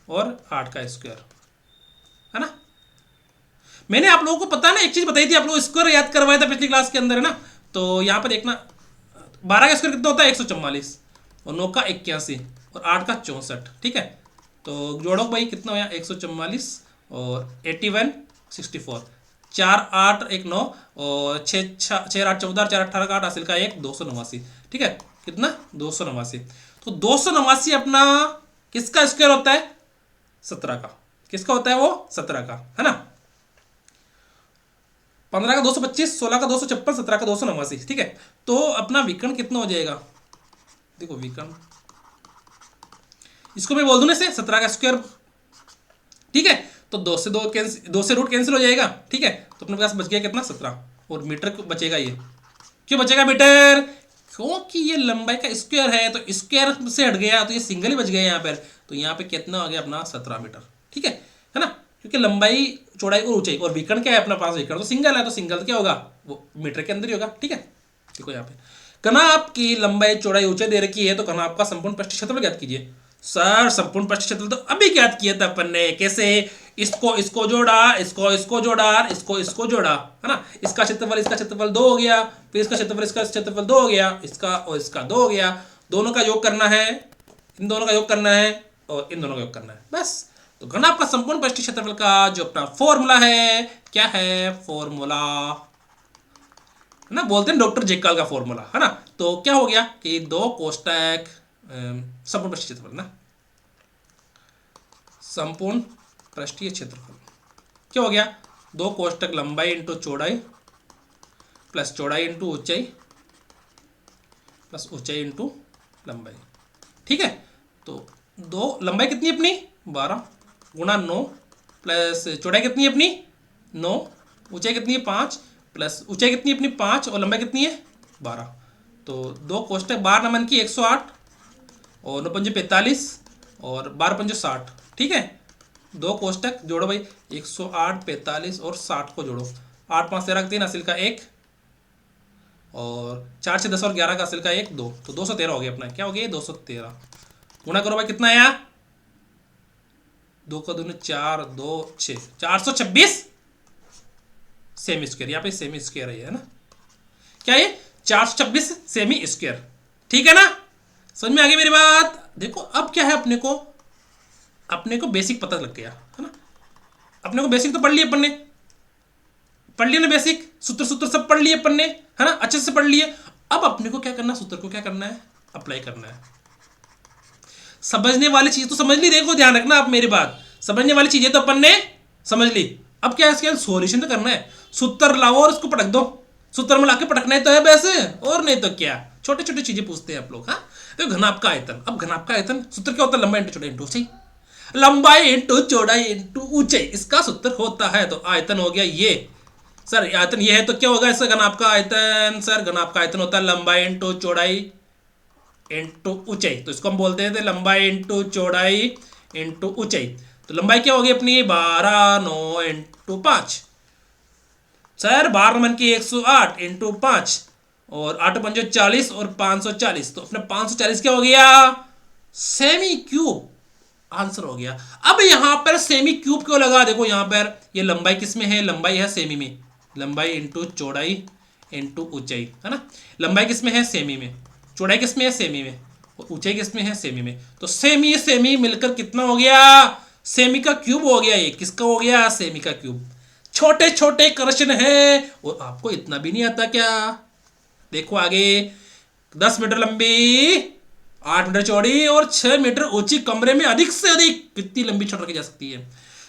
और 8 का स्क्वायर, है ना। मैंने आप लोगों को पता है ना एक चीज बताई थी, आप लोग स्क्वायर याद करवाया था पिछली क्लास के अंदर, है ना। तो यहां पर देखना 12 का स्क्वायर कितना होता है 144 और 9 का 81 और 8 का 64, ठीक है। तो जोड़ो भाई कितना हुआ 144 और 81 64, 4 8 1 9 और 6 6 8 14 4 18 का 8 हासिल का 1 289, ठीक है। कितना 289। तो 289 अपना किसका स्क्वायर होता है 17 का, किसका होता है वो 17 का, है ना। 15 का 225, 16 का 256, 17 का 289, ठीक है। तो अपना विकर्ण कितना हो जाएगा, देखो विकर्ण इसको मैं बोल दूं ना से 17 का स्क्वायर, ठीक है। तो 2 से रूट कैंसिल हो जाएगा, ठीक है। तो अपने पास बच गया कितना 17 और मीटर बचेगा। ये क्यों बचेगा मीटर, क्योंकि ये लंबाई का स्क्वायर है, तो स्क्वायर से हट गया तो ये सिंगल ही बच गया यहाँ पर। तो यहाँ पे कितना आ गया अपना 17 मीटर, ठीक है ना। क्योंकि लंबाई चौड़ाई और ऊंचाई और विकर्ण क्या है अपना पास, विकर्ण तो सिंगल है, तो सिंगल तो क्या होगा, वो मीटर के अंदर ही होगा। ठीक है, देखो यहाँ पे घनाभ की लंबाई चौड़ाई ऊंचाई दे रखी है, तो घनाभ का संपूर्ण पृष्ठ क्षेत्रफल ज्ञात कीजिए। सर संपूर्ण पृष्ठ क्षेत्रफल तो अभी ज्ञात किया था अपन ने, कैसे, इसको जोड़ा, इसको जोड़ा, इसको जोड़ा, है ना, इसका क्षेत्रफल 2 हो गया, फिर इसका क्षेत्रफल 2 हो गया, इसका और इसका 2 हो गया, दोनों का योग करना है, इन दोनों का योग करना है और इन दोनों का योग करना है, बस। तो घनाभ का संपूर्ण पृष्ठ क्षेत्रफल का जो अपना फॉर्मूला है, क्या है फॉर्मूला, है ना, बोलते हैं डॉक्टर जेकाल का फॉर्मूला, है ना। तो क्या हो गया कि 2 कोष्टक संपूर्ण पृष्ठीय क्षेत्रफल ना, संपूर्ण पृष्ठीय क्षेत्रफल क्या हो गया, 2 कोष्टक लंबाई इंटू चौड़ाई प्लस चौड़ाई इंटू ऊंचाई प्लस ऊंचाई इंटू लंबाई। ठीक है, तो 2 लंबाई कितनी है अपनी 12 गुणा 9 प्लस चौड़ाई कितनी है अपनी 9, ऊंचाई कितनी है 5 प्लस ऊंचाई कितनी है अपनी 5 और लंबाई कितनी है 12। तो 2 कोष्टक 12 नमन की 108 और 9 पंजे 45 और 12 पंजे 60। ठीक है, 2 कोष्टक जोड़ो भाई, 108 45 और 60 को जोड़ो, 8 5 13 3 हासिल का 1 और 4 6 10 और 11 का हासिल का 1 2, तो 213 हो गया अपना, क्या हो गया 213। गुणा करो भाई, कितना आया 2 का 2 4 2 6 426 सेमी स्क्वायर, यहाँ पे सेमी स्क्वायर है ना, क्या ये 426 सेमी स्क्वायर। ठीक है ना, समझ में आ गई मेरी बात। देखो अब क्या है, अपने को बेसिक पता लग गया है ना, अपने को बेसिक तो पढ़ लिया अपन ने, पढ़ लिया ना बेसिक, सूत्र सब पढ़ लिए अपन ने, है ना, अच्छे से पढ़ लिए। अब अपने को क्या करना, सूत्र को क्या करना है, अप्लाई करना है। समझने वाली चीज तो समझ ली, देखो ध्यान रखना आप मेरी बात, समझने वाली चीजें तो अपन ने समझ ली, अब क्या है इसके सॉल्यूशन तो करना है। सूत्र लाओ और उसको पटक दो, सूत्र में लाके पटकना ही तो है वैसे, और नहीं तो क्या, छोटे छोटे चीजें पूछते हैं आप लोग। हाँ, तो घनाभ का आयतन, अब घनाभ का आयतन सूत्र क्या होता है, लंबाई इंटू चौड़ाई इंटू ऊंचाई, लंबाई इंटू चौड़ाई इंटू ऊंचाई, इसका सूत्र होता है। तो आयतन हो गया ये, सर आयतन ये है तो क्या होगा इसका घनाभ का आयतन, सर घनाभ का आयतन होता है लंबाई इंटू चौड़ाई इंटू ऊंचाई, तो इसको हम बोलते हैं लंबाई इंटू चौड़ाई इंटू ऊंचाई। तो लंबाई क्या होगी अपनी 12 9 इंटू 5, सर 12 मन की 108 इंटू 5 और 8 पंजो 40 और 540, तो अपने 540 क्या हो गया सेमी क्यूब, आंसर हो गया। अब यहां पर सेमी क्यूब क्यों लगा, देखो यहां पर ये लंबाई किस में है, लंबाई है सेमी में, लंबाई इंटू चौड़ाई इंटू ऊंचाई, है ना, लंबाई किस में है सेमी में, चौड़ाई किस में है सेमी में और ऊंचाई किस में है सेमी में, तो सेमी सेमी मिलकर कितना हो गया, सेमी का क्यूब हो गया, ये किसका हो गया सेमी का क्यूब। छोटे छोटे क्वेश्चन है और आपको इतना भी नहीं आता क्या, देखो आगे 10 मीटर लंबी 8 मीटर चौड़ी और 6 मीटर ऊंची कमरे में अधिक से अधिक कितनी लंबी छड़ रखी जा सकती है।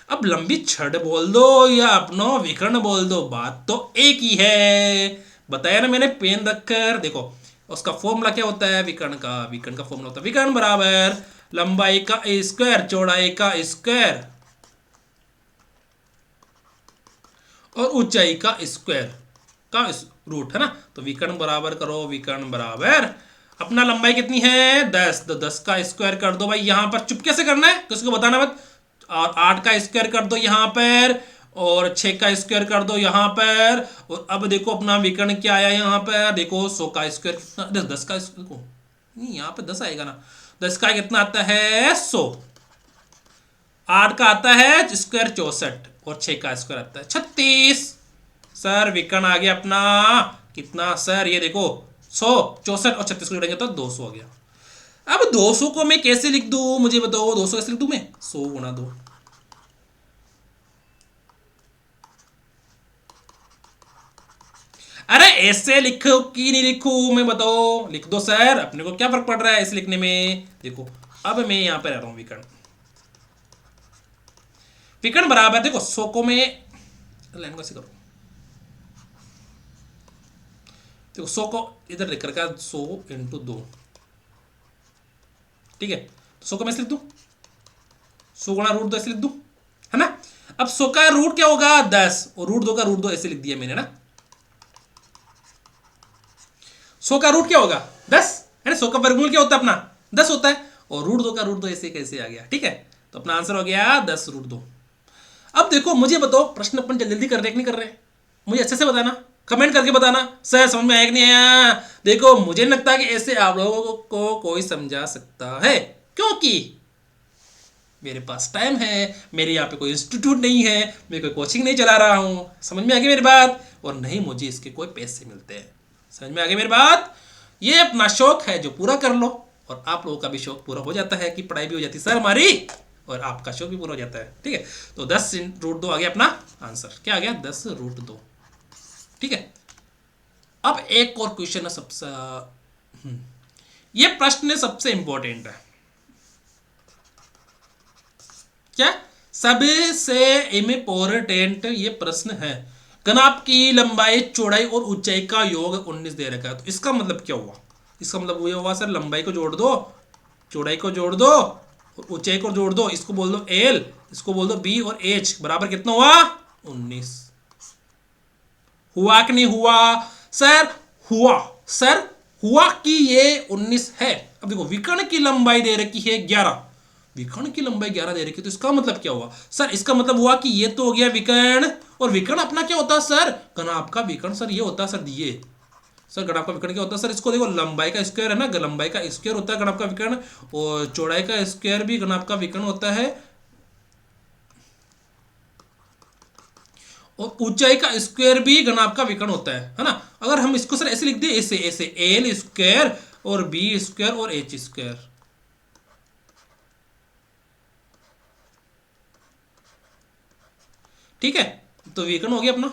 अब लंबी छड़ बोल दो या अपना विकर्ण बोल दो, बात तो एक ही है, बताया ना मैंने पेन रखकर। देखो उसका फॉर्मूला क्या होता है विकर्ण का फॉर्मूला होता है विकर्ण बराबर लंबाई का स्क्वायर चौड़ाई का स्क्वायर और ऊंचाई का स्क्वायर का रूट, है ना। तो विकर्ण बराबर करो, विकर्ण बराबर अपना लंबाई कितनी है 10, तो 10 का स्क्वायर कर दो भाई, यहां पर चुपके से करना है, किसी को बताना मत, और 8 का स्क्वायर कर दो यहां पर और 6 का स्क्वायर कर दो यहां पर। और अब देखो अपना विकर्ण क्या आया यहां पर, देखो 100 का स्क्वायर कितना, 10 का स्क्वायर नहीं, यहां पे 10 आएगा ना, 10 का कितना आता है 100, 8 का आता है स्क्वायर 64 और 6 का स्क्वायर आता है 36। सर विकर्ण आ गया अपना कितना, सर ये देखो 100 64 और 36 को जोड़ेंगे तो 200 हो गया। अब 200 को मैं कैसे लिख दूं, मुझे बताओ 200 कैसे लिख दूं मैं, 100 गुणा 2, अरे ऐसे लिखो कि नहीं लिखूं मैं बताओ, लिख दो सर, अपने को क्या फर्क पड़ रहा है ऐसे लिखने में। देखो अब मैं यहां पर आ रहा हूं विकर्ण, विकर्ण बराबर देखो 100 को मैं लाइन कैसे करूं, देखो 100 को इधर लिख रखा 100 इंटू 2, ठीक है, 100 को मैं लिख दूं 100 गुणा रूट 2 ऐसे लिख दूं, है ना। अब 100 का रूट क्या होगा 10 और रूट 2 का रूट 2 ऐसे लिख दिया मैंने ना, 100 का रूट क्या होगा 10 है ना, 100 का वर्गमूल क्या होता है अपना 10 होता है और रूट 2 का रूट 2 ऐसे कैसे आ गया, ठीक है। तो अपना आंसर हो गया 10 रूट 2। अब देखो मुझे बताओ, प्रश्न अपन जल्दी जल्दी कर रहे हैं कि नहीं कर रहे? मुझे अच्छे से बताना, कमेंट करके बताना सर समझ में आया कि नहीं आया। देखो मुझे नहीं लगता कि ऐसे आप लोगों को कोई समझा सकता है, क्योंकि मेरे पास टाइम है, मेरे यहाँ पे कोई इंस्टीट्यूट नहीं है, मैं कोई कोचिंग नहीं चला रहा हूँ। समझ में आ गई मेरी बात? और नहीं मुझे इसके कोई पैसे मिलते हैं। समझ में आ गई मेरी बात? ये अपना शौक है जो पूरा कर लो, और आप लोगों का भी शौक पूरा हो जाता है कि पढ़ाई भी हो जाती है सर हमारी, और आपका शौक भी पूरा हो जाता है। ठीक है, तो 10 √2 आ गया अपना आंसर। क्या आ गया? 10 √2। ठीक है, अब एक और क्वेश्चन है सबसे, ये प्रश्न सबसे इंपॉर्टेंट है। क्या? सबसे इम्पोर्टेंट ये प्रश्न है। घनाभ की लंबाई, चौड़ाई और ऊंचाई का योग 19 दे रखा है, तो इसका मतलब क्या हुआ? इसका मतलब ये हुआ सर लंबाई को जोड़ दो, चौड़ाई को जोड़ दो और ऊंचाई को जोड़ दो, इसको बोल दो एल, इसको बोल दो बी, और एच बराबर कितना हुआ? 19। हुआ कि नहीं हुआ सर? हुआ सर, हुआ कि ये 19 है। अब देखो विकर्ण की लंबाई दे रखी है 11, विकर्ण की लंबाई 11 दे रखी है, तो इसका मतलब क्या हुआ सर? इसका मतलब हुआ कि ये तो हो गया विकर्ण, और विकर्ण अपना क्या होता है सर? घनाभ का विकर्ण सर, ये होता है सर, ये सर घनाभ का विकर्ण क्या होता है सर? इसको देखो, लंबाई का स्क्वायर है ना, लंबाई का स्क्वायर होता है घनाभ का विकर्ण, और चौड़ाई का स्क्वायर भी घनाभ का विकर्ण होता है, और ऊंचाई का स्क्वायर भी घनाभ का विकर्ण होता है ना। अगर हम इसको सर ऐसे लिख दे, ऐसे ऐसे एल स्क्वायर और बी स्क्वायर और एच स्क्वायर, ठीक है, तो विकर्ण हो गया अपना।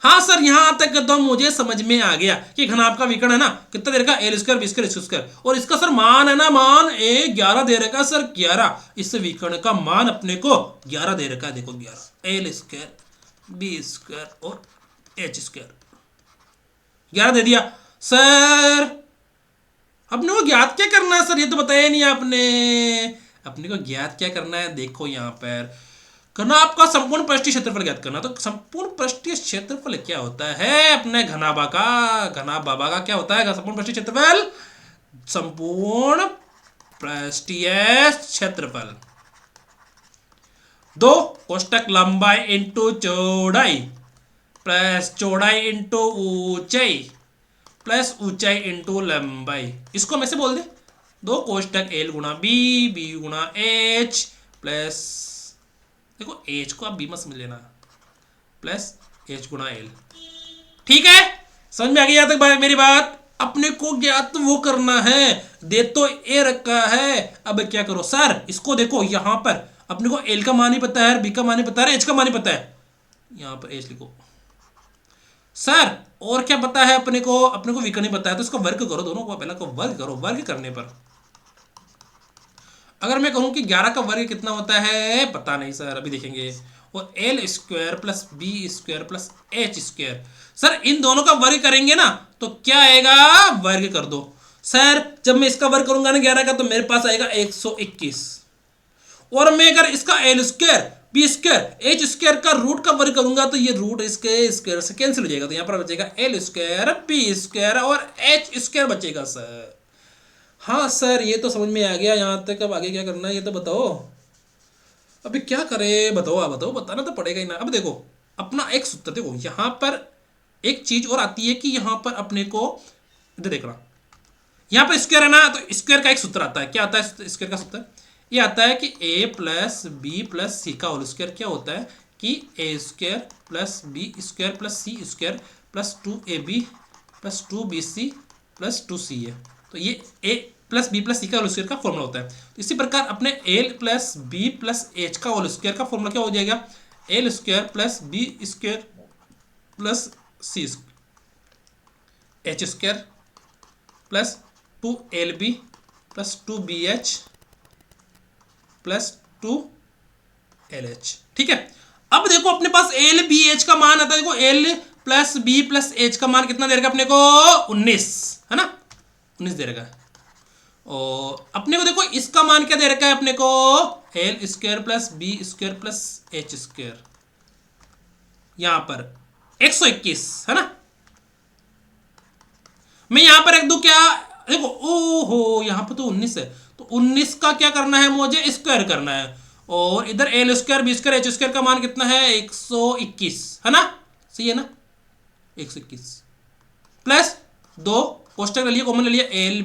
हाँ सर, यहां तक तो मुझे समझ में आ गया कि घनाभ का विकर्ण है ना, कितना दे रखा? L square B square H square, और इसका सर मान है ना, मान ए 11 दे रखा सर, 11। इस विकर्ण का मान अपने को 11 दे रखा है। देखो 11, एल स्क्वायर बी स्क्वायर और एच स्क्वायर 11 दे दिया सर। अपने को ज्ञात क्या करना है सर? ये तो बताया नहीं आपने। अपने को ज्ञात क्या करना है? देखो यहाँ पर करना आपका संपूर्ण पृष्ठीय क्षेत्रफल ज्ञात करना। तो संपूर्ण पृष्ठीय क्षेत्रफल क्या होता है अपने घनाभा का? घनाभा का क्या होता है संपूर्ण पृष्ठीय क्षेत्रफल? संपूर्ण पृष्ठीय क्षेत्रफल दो कोष्टक लंबाई इंटू चौड़ाई प्लस चौड़ाई इंटू ऊंचाई प्लस ऊंचाई इंटू लंबाई, इसको हम ऐसे बोल दे, दो कोष्टक एल गुणा बी, बी गुणा एच प्लस, देखो एच को आप बी मत समझ लेना, प्लस एच गुणा एल। ठीक है, समझ में आ गई यहां तक मेरी बात? अपने को ज्ञात वो करना है, दे तो ए रखा है। अब क्या करो सर, इसको देखो यहां पर अपने को एल का मान ही पता है, बी का मान ही पता है, एच का मान ही पता है, यहां पर एच लिखो सर। और क्या पता है अपने को? अपने को विकर्ण पता है, तो इसका वर्ग करो, दोनों को पहला को वर्ग करो। वर्ग करने पर अगर मैं कहूं कि 11 का वर्ग कितना होता है, पता नहीं सर, अभी देखेंगे। और L square plus B square plus H square, sir इन दोनों का वर्ग करेंगे ना तो क्या आएगा? वर्ग कर दो सर। जब मैं इसका वर्ग करूंगा ना 11 का, तो मेरे पास आएगा 121, और मैं अगर इसका L square B square H square का रूट का वर्ग करूंगा तो ये रूट इसके स्क्वायर से कैंसिल हो जाएगा, तो यहां पर बचेगा एल स्क्वायर बी स्क्वायर और एच स्क्वायर बचेगा सर। हाँ सर, ये तो समझ में आ गया यहां तक। अब आगे क्या करना है ये तो बताओ। अभी क्या करें बताओ, आप बताओ, बताना तो पड़ेगा ही ना। अब देखो अपना एक सूत्र देखो, यहां पर एक चीज और आती है कि यहां पर अपने को इधर देखना, यहां पर स्क्वायर है ना, तो स्क्वायर का एक सूत्र आता है। क्या आता है स्क्वायर का सूत्र? ये आता है कि A plus B plus C का होल स्क्वायर क्या होता है कि A square plus B square plus C square plus 2ab plus 2bc plus 2c है। तो ये A plus B plus C का होल स्क्वायर का फॉर्मूला होता है। तो इसी प्रकार अपने L plus B plus H का होल स्क्वायर का फॉर्मूला क्या हो जाएगा? L square plus B square plus C H square plus 2lb plus 2bh plus 2lh। ठीक है, अब देखो अपने पास एल बी एच का मान आता है। देखो L plus B plus H का मान कितना दे रखा अपने को? 19 है ना, 19 दे रखा है। और अपने को देखो इसका मान क्या दे रखा है अपने को? L square plus B square plus H square, यहां पर 121 है ना। मैं यहां पर रख दूं क्या? देखो ओहो, यहां पर तो 19 है, तो 19 का क्या करना है मुझे? स्क्वायर करना है। और इधर L square B square H square का मान कितना है 121, है ना, सही है ना, 121 प्लस 2 कोष्टक ले लिया, कॉमन ले लिया, L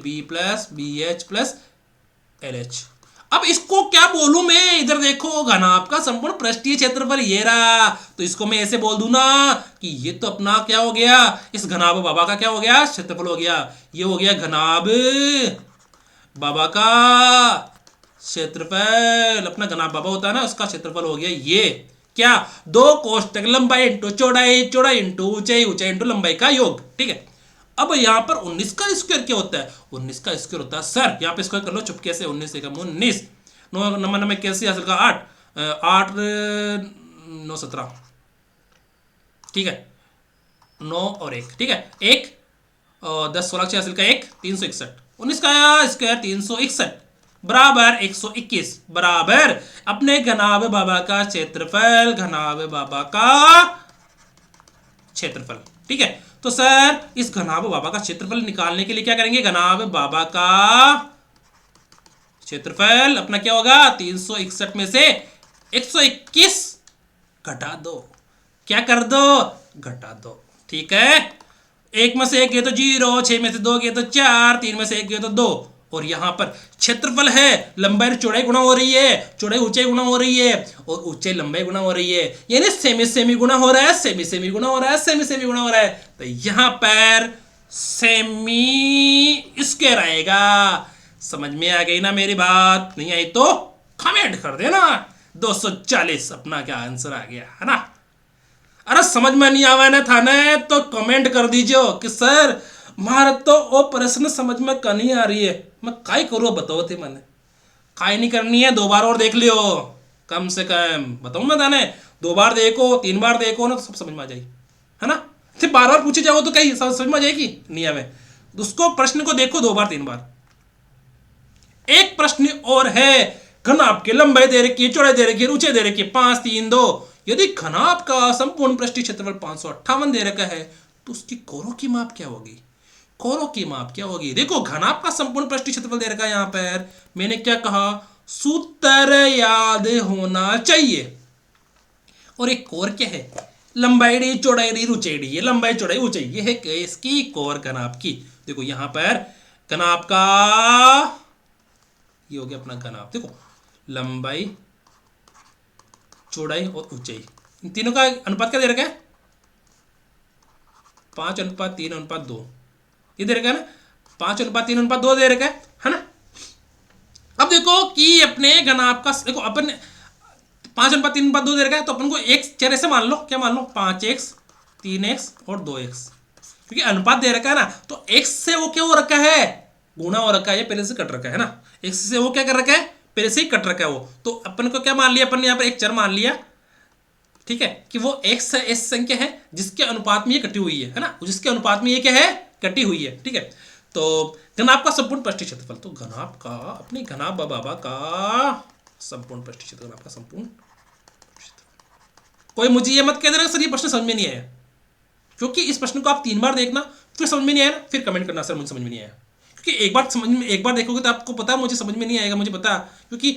B plus B H plus L H. अब इसको क्या बोलूं मैं, इधर देखो घनाभ का संपूर्ण पृष्ठीय क्षेत्रफल ये रहा, तो इसको मैं ऐसे बोल दूं ना कि ये तो अपना क्या हो गया, इस घनाभ बाबा का क्या हो गया, क्षेत्रफल हो गया, ये हो गया घनाभ बाबा का क्षेत्रफल, अपना घनाभ बाबा होता है ना उसका क्षेत्रफल हो गया ये, क्या, दो कोष्टक लंबाई इंटू चौड़ाई, चौड़ाई इंटू ऊंचाई, ऊंचाई इंटू लंबाई का योग, ठीक है। अब यहाँ पर 19 का स्क्वायर क्या होता है, 19 का स्क्वायर होता है सर, यहाँ पे स्क्वायर कर लो चुपके से, 19 एकम 19, 9 नंबर नंबर कैसे हासिल का 8 8 9 17, ठीक है, 9 और 1, ठीक है, 1 10 16 6 हासिल का 1 361, 19 का स्क्वायर 361 बराबर 121 बराबर अपने घनाभ बाबा का क्षेत्रफल, घनाभ बाबा का क्षेत्रफल, ठीक है। तो सर इस घनाभ बाबा का क्षेत्रफल निकालने के लिए क्या करेंगे, घनाभ बाबा का क्षेत्रफल अपना क्या होगा, 361 में से 121 घटा दो, क्या कर दो, घटा दो, ठीक है। 1 में से 1 गए तो 0, 6 में से 2 गए तो 4, 3 में से 1 गए तो 2, और यहां पर क्षेत्रफल है, लंबाई चौड़ाई गुणा हो रही है, चौड़ाई ऊंचाई गुणा हो रही है, और ऊंचाई लंबाई गुणा हो रही है, यानी सेमी सेमी गुणा हो रहा है, सेमी सेमी गुणा हो रहा है, सेमी सेमी गुणा हो रहा है, तो यहां पर सेमी स्क्वायर आएगा। समझ में आ गई ना मेरी बात, नहीं आई तो कमेंट कर देना, 240 अपना क्या आंसर आ गया, है ना। अरे समझ में नहीं आवा ना था ना तो कमेंट कर दीजिए कि सर मार तो वो प्रश्न समझ में नहीं आ रही है, मैं काय करूँ बताओ थे, मैंने काय नहीं करनी है, 2 बार और देख लियो कम से कम, बताऊँ मैं थाने 2 बार देखो 3 बार देखो ना तो सब समझ में आ जाएगी, है ना। सिर्फ बार बार पूछे जाओ तो कहीं समझ में आ जाएगी नहीं आवे, उसको प्रश्न को देखो 2 बार 3 बार। एक प्रश्न और है, घनाभ की लंबाई दे रखी है, चौड़ाई दे रखी है, ऊंचाई दे रखी है 5 3 2, यदि घनाभ का संपूर्ण पृष्ठीय क्षेत्रफल 558 दे रखा है तो उसकी कोरों की माप क्या होगी, कोरों की माप क्या होगी। देखो घनाभ का संपूर्ण पृष्ठीय क्षेत्रफल दे रखा है, यहां पर मैंने क्या कहा, सूत्र याद होना चाहिए, और एक कोर क्या है, लंबाई डी चौड़ाई डी ऊंचाई डी, ये लंबाई चौड़ाई ऊंचाई ये है इसकी कोर घनाभ की। देखो यहां पर घनाभ का ये हो गया अपना घनाभ, देखो लंबाई चौड़ाई और ऊंचाई, इन तीनों का अनुपात क्या दे रखा है, 5:3:2, ये दे रखा है ना, 5:3:2 दे रखा है ना। अब देखो कि अपने घनाभ का, देखो अपन 5:3:2 दे रखा है तो अपन को एक चेहरे से मान लो, क्या मान लो, 5x 3x और 2x, क्योंकि अनुपात दे रखा है ना, तो x से वो क्या हो रखा है, गुणा हो रखा है, ये पहले से कट रखा है ना, x से वो क्या कर रखा है, पहले से ही कट रखा है वो, तो अपन को क्या मान लिया, अपन ने यहाँ पर एक चर मान लिया, ठीक है, कि वो x एस संख्या है जिसके अनुपात में ये कटी हुई है ना, जिसके अनुपात में ये क्या है, कटी हुई है, ठीक है। तो घनाभ का संपूर्ण पृष्ठीय क्षेत्रफल, तो घनाभ का अपने घनाभ बाबा का संपूर्ण पृष्ठीय क्षेत्रफल, घनाभ का संपूर्ण, कोई मुझे ये मत कह देना सर ये प्रश्न समझ में नहीं आया, क्योंकि इस प्रश्न को आप 3 बार देखना, फिर समझ में नहीं आया ना फिर कमेंट करना सर मुझे समझ में नहीं आया, क्योंकि एक बार समझ में, एक बार देखोगे तो आपको पता है मुझे समझ में नहीं आएगा, मुझे पता, क्योंकि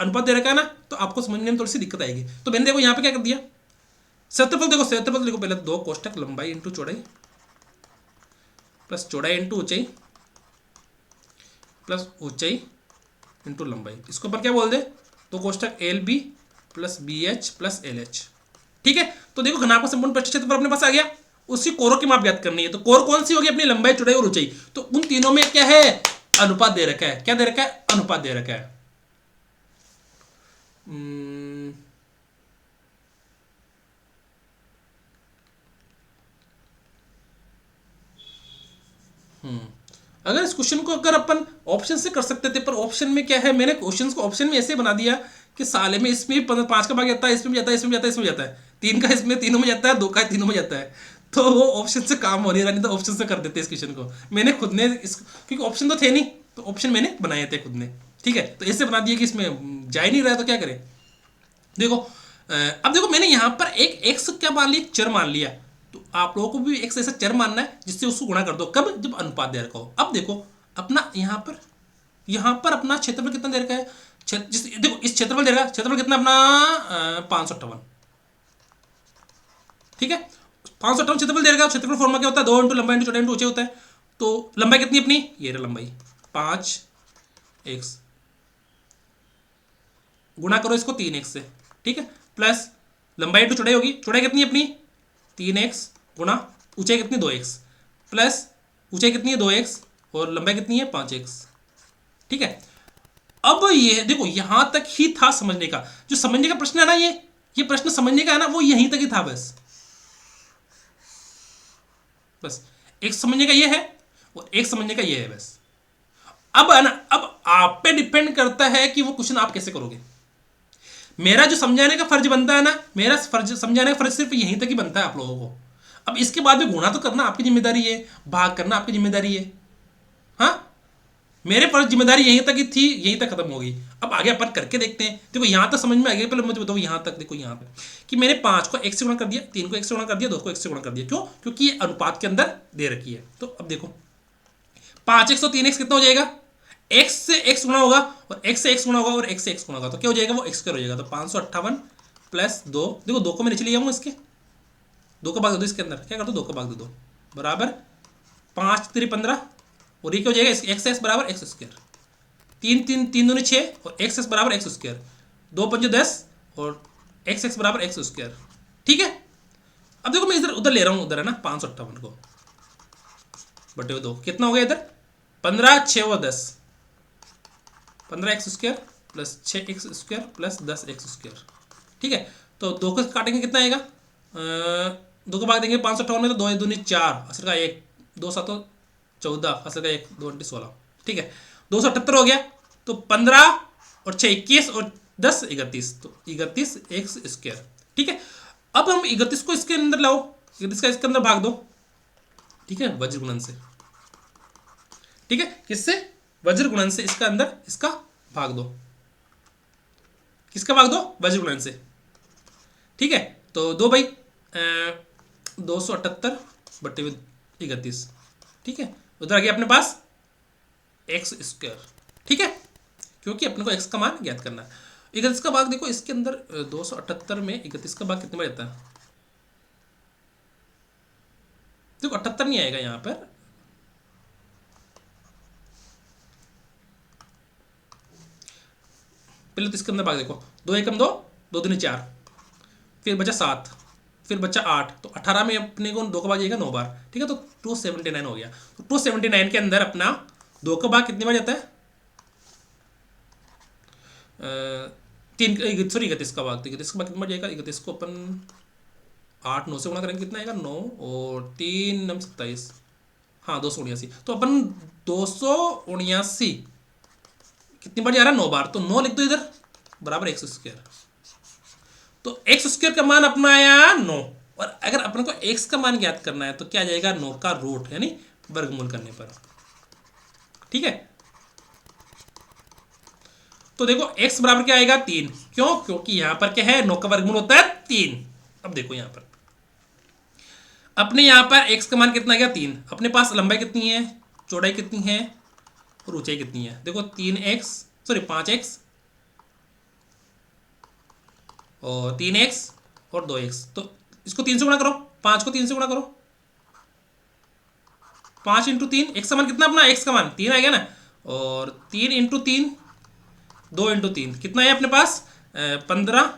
अनुपात दे रखा है ना तो आपको समझने में थोड़ी सी दिक्कत आएगी। तो मैंने देखो यहाँ पे क्या कर दिया, क्षेत्रफल देखो, क्षेत्रफल देखो पहले 2 कोष्टक लंबाई इंटू चौड़ाई प्लस चौड़ाई इंटू ऊंचाई प्लस ऊंचाई इंटू लंबाई, इसको अपन क्या बोल दे, 2 कोष्टक L B plus B H plus L H, ठीक है। तो देखो घनाभ का संपूर्ण पृष्ठीय क्षेत्रफल अपने पास आ गया, उसकी कोरों की माप ज्ञात करनी है, तो कोर कौन सी होगी, अपनी लंबाई चौड़ाई और ऊंचाई, तो उन तीनों में क्या है, अनुपात दे रखा है, क्या दे रखा है, अनुपात दे रखा है। अगर इस क्वेश्चन को अगर अपन ऑप्शन से कर सकते थे, पर ऑप्शन में क्या है, मैंने क्वेश्चन को ऑप्शन में ऐसे बना दिया कि साले में इसमें 5 का भाग जाता है, इसमें भी जाता है, इसमें भी जाता है, इसमें भी जाता है, 3 का इसमें तीनों में जाता है, 2 का तीनों में जाता है, तो वो ऑप्शन से काम हो नहीं रहा, नहीं तो ऑप्शन से कर देते इस क्वेश्चन को, मैंने खुद ने इस, क्योंकि ऑप्शन तो थे नहीं तो ऑप्शन मैंने बनाए थे खुद ने, ठीक है। तो ऐसे बना दिया कि इसमें जा ही नहीं रहा तो क्या करें। देखो अब देखो मैंने यहाँ पर एक एक्स क्या मान लिया, चर मान लिया, तो आप लोगों को भी एक ऐसा चर मानना है जिससे उसको गुणा कर दो, कब, जब अनुपात दे रखा हो। अब देखो अपना यहाँ पर यहां पर अपना क्षेत्रफल कितना दे रखा है, देखो इस क्षेत्रफल दे रखा है, क्षेत्रफल कितना अपना 558, ठीक है। 558 क्षेत्रफल दे रखा है। क्षेत्रफल फॉर्मूला क्या होता है, 2 इंटू लंबाई इंटू चौड़ाई इंटू ऊंचाई होता है। तो लंबाई कितनी अपनी, ये रहा लंबाई 5x, गुणा करो इसको 3x से, ठीक है, प्लस लंबाई इंटू चौड़ाई होगी, चौड़ाई कितनी है अपनी 3x, गुणा ऊंचाई कितनी 2x, प्लस ऊंचाई कितनी है 2x और लंबाई कितनी है 5x, ठीक है। अब ये देखो यहां तक ही था समझने का, जो समझने का प्रश्न है ना, ये प्रश्न समझने का है ना, वो यहीं तक ही था बस एक समझने का ये है और एक समझने का ये है बस। अब है ना, अब आप पे डिपेंड करता है कि वो क्वेश्चन आप कैसे करोगे। मेरा जो समझाने का फर्ज बनता है ना, मेरा फर्ज समझाने का फर्ज सिर्फ यहीं तक ही बनता है आप लोगों को। अब इसके बाद भी गुणा तो करना आपकी जिम्मेदारी है, भाग करना आपकी जिम्मेदारी है। हाँ, मेरे फर्ज जिम्मेदारी यहीं तक ही थी, यहीं तक खत्म हो गई। अब आगे अपन करके देखते हैं। देखो यहां तक समझ में आ गया, पहले मुझे बताओ यहां तक। देखो यहां पे कि मैंने 5 को x से गुणा कर दिया, 3 को x से गुणा कर दिया, 2 को x से गुणा कर दिया। क्यों? क्योंकि ये अनुपात के अंदर दे रखी है। तो अब देखो 5x और 3x कितना हो जाएगा, x से x गुणा होगा और x से x गुणा होगा और x से x गुणा होगा, तो क्या हो जाएगा, वो x स्क्वायर हो जाएगा। तो 558 प्लस 2, देखो 2 को मैं नीचे ले आऊंगा, इसके 2 का भाग दे दो, इसके अंदर क्या कर दो 2 का भाग दे दो, बराबर 5 3 15 और ये क्या हो जाएगा एक्स एक्स बराबर एक्स स्क्वायर, 3 दूनी 6 और एक्स एक्स बराबर एक्स स्क्वायर, 2 5 10 और एक्स एक्स बराबर एक्स स्क्वायर, ठीक है। अब देखो मैं इधर उधर ले रहा हूँ, उधर है ना 558 को बटे 2 कितना हो गया इधर 15 6 और 10, 15 x square plus 6 x square plus 10 x square, ठीक है। तो 2 को काटेंगे कितना आएगा, 2 को भाग देंगे 558 में, तो 2 दूनी 4 असर का 1, 2 7 14 असर का 1 2 16, ठीक है। 278 हो गया। तो 15 और 6 21 और 10 31, तो 31 एक्स स्क्वायर, ठीक है। अब हम 31 को इसके अंदर लाओ, 31 का इसके अंदर भाग दो, ठीक है, वज्र गुणन से, ठीक है, किससे, वज्र गुणन से, इसका अंदर इसका भाग दो, किसका भाग दो, वज्र गुणन से, ठीक है। तो 2 भाई 278 बटे 31, ठीक है। उधर आ गया अपने पास एक्स स्क्वायर, ठीक है, क्योंकि अपने को एक्स का मान ज्ञात करना है। 31 का भाग देखो इसके अंदर 278 में 31 का भाग कितने बार जाता है, देखो 78 नहीं आएगा यहां पर, पहले तो इसके अंदर भाग देखो, 2 एकम 2, 2 दूनी 4, फिर बचा 7, फिर बचा 8, तो 18 में अपने को 2 का भाग जाएगा 9 बार, ठीक है। तो 279 हो गया। तो 279 के अंदर अपना 2 का भाग कितनी बार जाता है, 3 सॉरी 31 का भाग, 31 का भाग कितना बार जाएगा, 31 को अपन 8 9 से गुणा करेंगे, कितना आएगा 9 और 3 9 27, हाँ 279। तो अपन 279 कितनी बार जा रहा है, 9 बार, तो 9 लिख दो इधर बराबर एक्स स्क्वायर। तो एक्स स्क्वायर का मान अपना आया 9, और अगर अपन को एक्स का मान ज्ञात करना है तो क्या आ जाएगा 9 का रूट, यानी वर्गमूल करने पर, ठीक है। तो देखो x बराबर क्या आएगा 3, क्यों, क्योंकि यहां पर क्या है 9 का वर्गमूल होता है 3। अब देखो यहां पर अपने यहां पर x का मान कितना आ गया 3, अपने पास लंबाई कितनी है, चौड़ाई कितनी है और ऊंचाई कितनी है, देखो 5x और 3x और 2x, तो इसको 3 से गुणा करो, 5 को 3 से गुणा करो, 5 इंटू 3, x का मान कितना अपना, x का मान 3 आएगा ना, और 3 इंटू 3 2 इंटू 3 कितना है अपने पास 15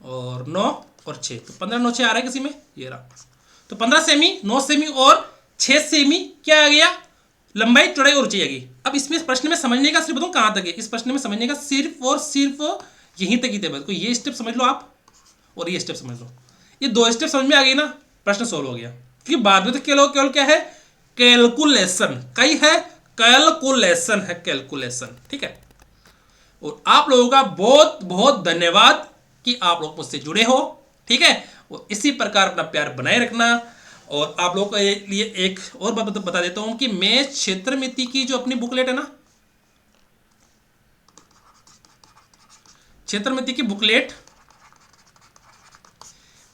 और 9 और 6, तो 15 9 6 आ रहा है किसी में, ये रहा। तो 15 सेमी 9 सेमी और 6 सेमी क्या आ गया, लंबाई चौड़ाई और ऊंचाई आ गई। अब इसमें प्रश्न में समझने का सिर्फ बताऊं कहां तक है, इस प्रश्न में समझने का सिर्फ और सिर्फ यहीं तक ही थे, बस ये स्टेप समझ लो आप और ये स्टेप समझ लो, ये 2 स्टेप समझ में आ गई ना, प्रश्न सोल्व हो गया। क्योंकि बाद में तो केवल क्या है, कैलकुलेशन, कई है कैलकुलेशन है, कैलकुलेशन, ठीक है। और आप लोगों का बहुत बहुत धन्यवाद कि आप लोग मुझसे जुड़े हो, ठीक है। और इसी प्रकार अपना प्यार बनाए रखना। और आप लोगों के लिए एक और बात बता देता हूं कि मैं क्षेत्रमिति की जो अपनी बुकलेट है ना, क्षेत्रमिति की बुकलेट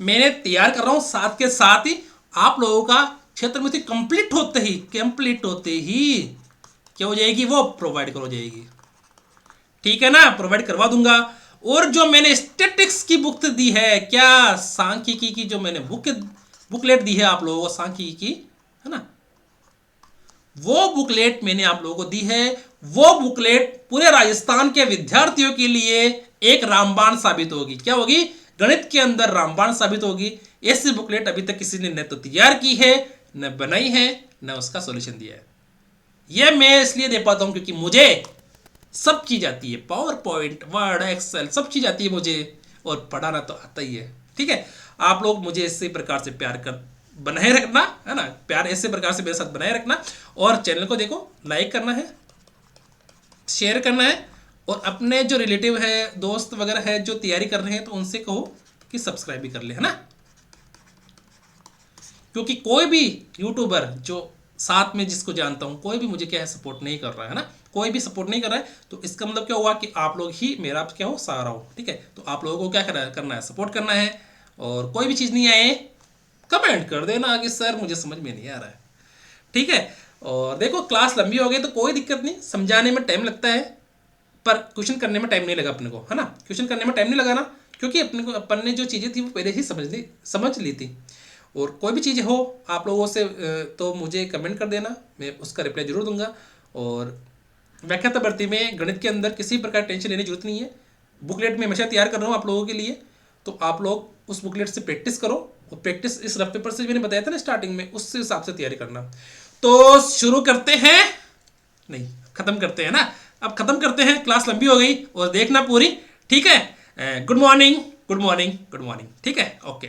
मैंने तैयार कर रहा हूं, साथ के साथ ही आप लोगों का क्षेत्रमिति कंप्लीट होते ही क्या हो जाएगी, वो प्रोवाइड हो जाएगी। ठीक है ना, प्रोवाइड करवा दूंगा। और जो मैंने स्टैटिक्स की बुक दी है, क्या सांख्यिकी की जो मैंने बुकलेट दी है आप लोगों को सांख्यिकी की, है ना, वो बुकलेट मैंने आप लोगों को दी है। वो बुकलेट पूरे राजस्थान के विद्यार्थियों के लिए एक रामबाण साबित होगी। क्या होगी, गणित के अंदर रामबाण साबित होगी। ऐसी बुकलेट अभी तक किसी ने न तो तैयार की है, न बनाई है, न उसका सॉल्यूशन दिया है। यह मैं इसलिए दे पाता हूं क्योंकि मुझे सब चीज आती है, पावर पॉइंट, वर्ड, एक्सेल, सब चीज आती है मुझे, और पढ़ाना तो आता ही है। ठीक है, आप लोग मुझे इसी प्रकार से प्यार कर बनाए रखना, है ना, प्यार ऐसे प्रकार से मेरे साथ बनाए रखना। और चैनल को देखो, लाइक करना है, शेयर करना है, और अपने जो रिलेटिव है, दोस्त वगैरह है जो तैयारी कर रहे हैं, तो उनसे कहो कि सब्सक्राइब भी कर ले, है ना। क्योंकि कोई भी यूट्यूबर जो साथ में जिसको जानता हूं, कोई भी मुझे क्या है सपोर्ट नहीं कर रहा है ना, कोई भी सपोर्ट नहीं कर रहा है, तो इसका मतलब क्या हुआ कि आप लोग ही मेरा क्या हो, सहारा हो। ठीक है, तो आप लोगों को क्या करना है, सपोर्ट करना है। और कोई भी चीज़ नहीं आए, कमेंट कर देना कि सर मुझे समझ में नहीं आ रहा है। ठीक है, और देखो क्लास लंबी हो गई तो कोई दिक्कत नहीं, समझाने में टाइम लगता है, पर क्वेश्चन करने में टाइम नहीं लगा अपने को, है ना। क्वेश्चन करने में टाइम नहीं लगा ना, क्योंकि अपन ने जो चीज़ें थी वो पहले ही समझ ली थी। और कोई भी चीज़ हो आप लोगों से तो मुझे कमेंट कर देना, मैं उसका रिप्लाई जरूर दूंगा। और व्याख्याता भर्ती में गणित के अंदर किसी प्रकार टेंशन लेने की जरूरत नहीं है। बुकलेट में हमेशा तैयार कर रहा हूँ आप लोगों के लिए, तो आप लोग उस बुकलेट से प्रैक्टिस करो। और प्रैक्टिस इस रफ पेपर से मैंने बताया था ना स्टार्टिंग में, उससे हिसाब से तैयारी करना। तो शुरू करते हैं, नहीं खत्म करते हैं ना, अब खत्म करते हैं, क्लास लंबी हो गई, और देखना पूरी। ठीक है, good morning, good morning, good morning. ठीक है, ओके।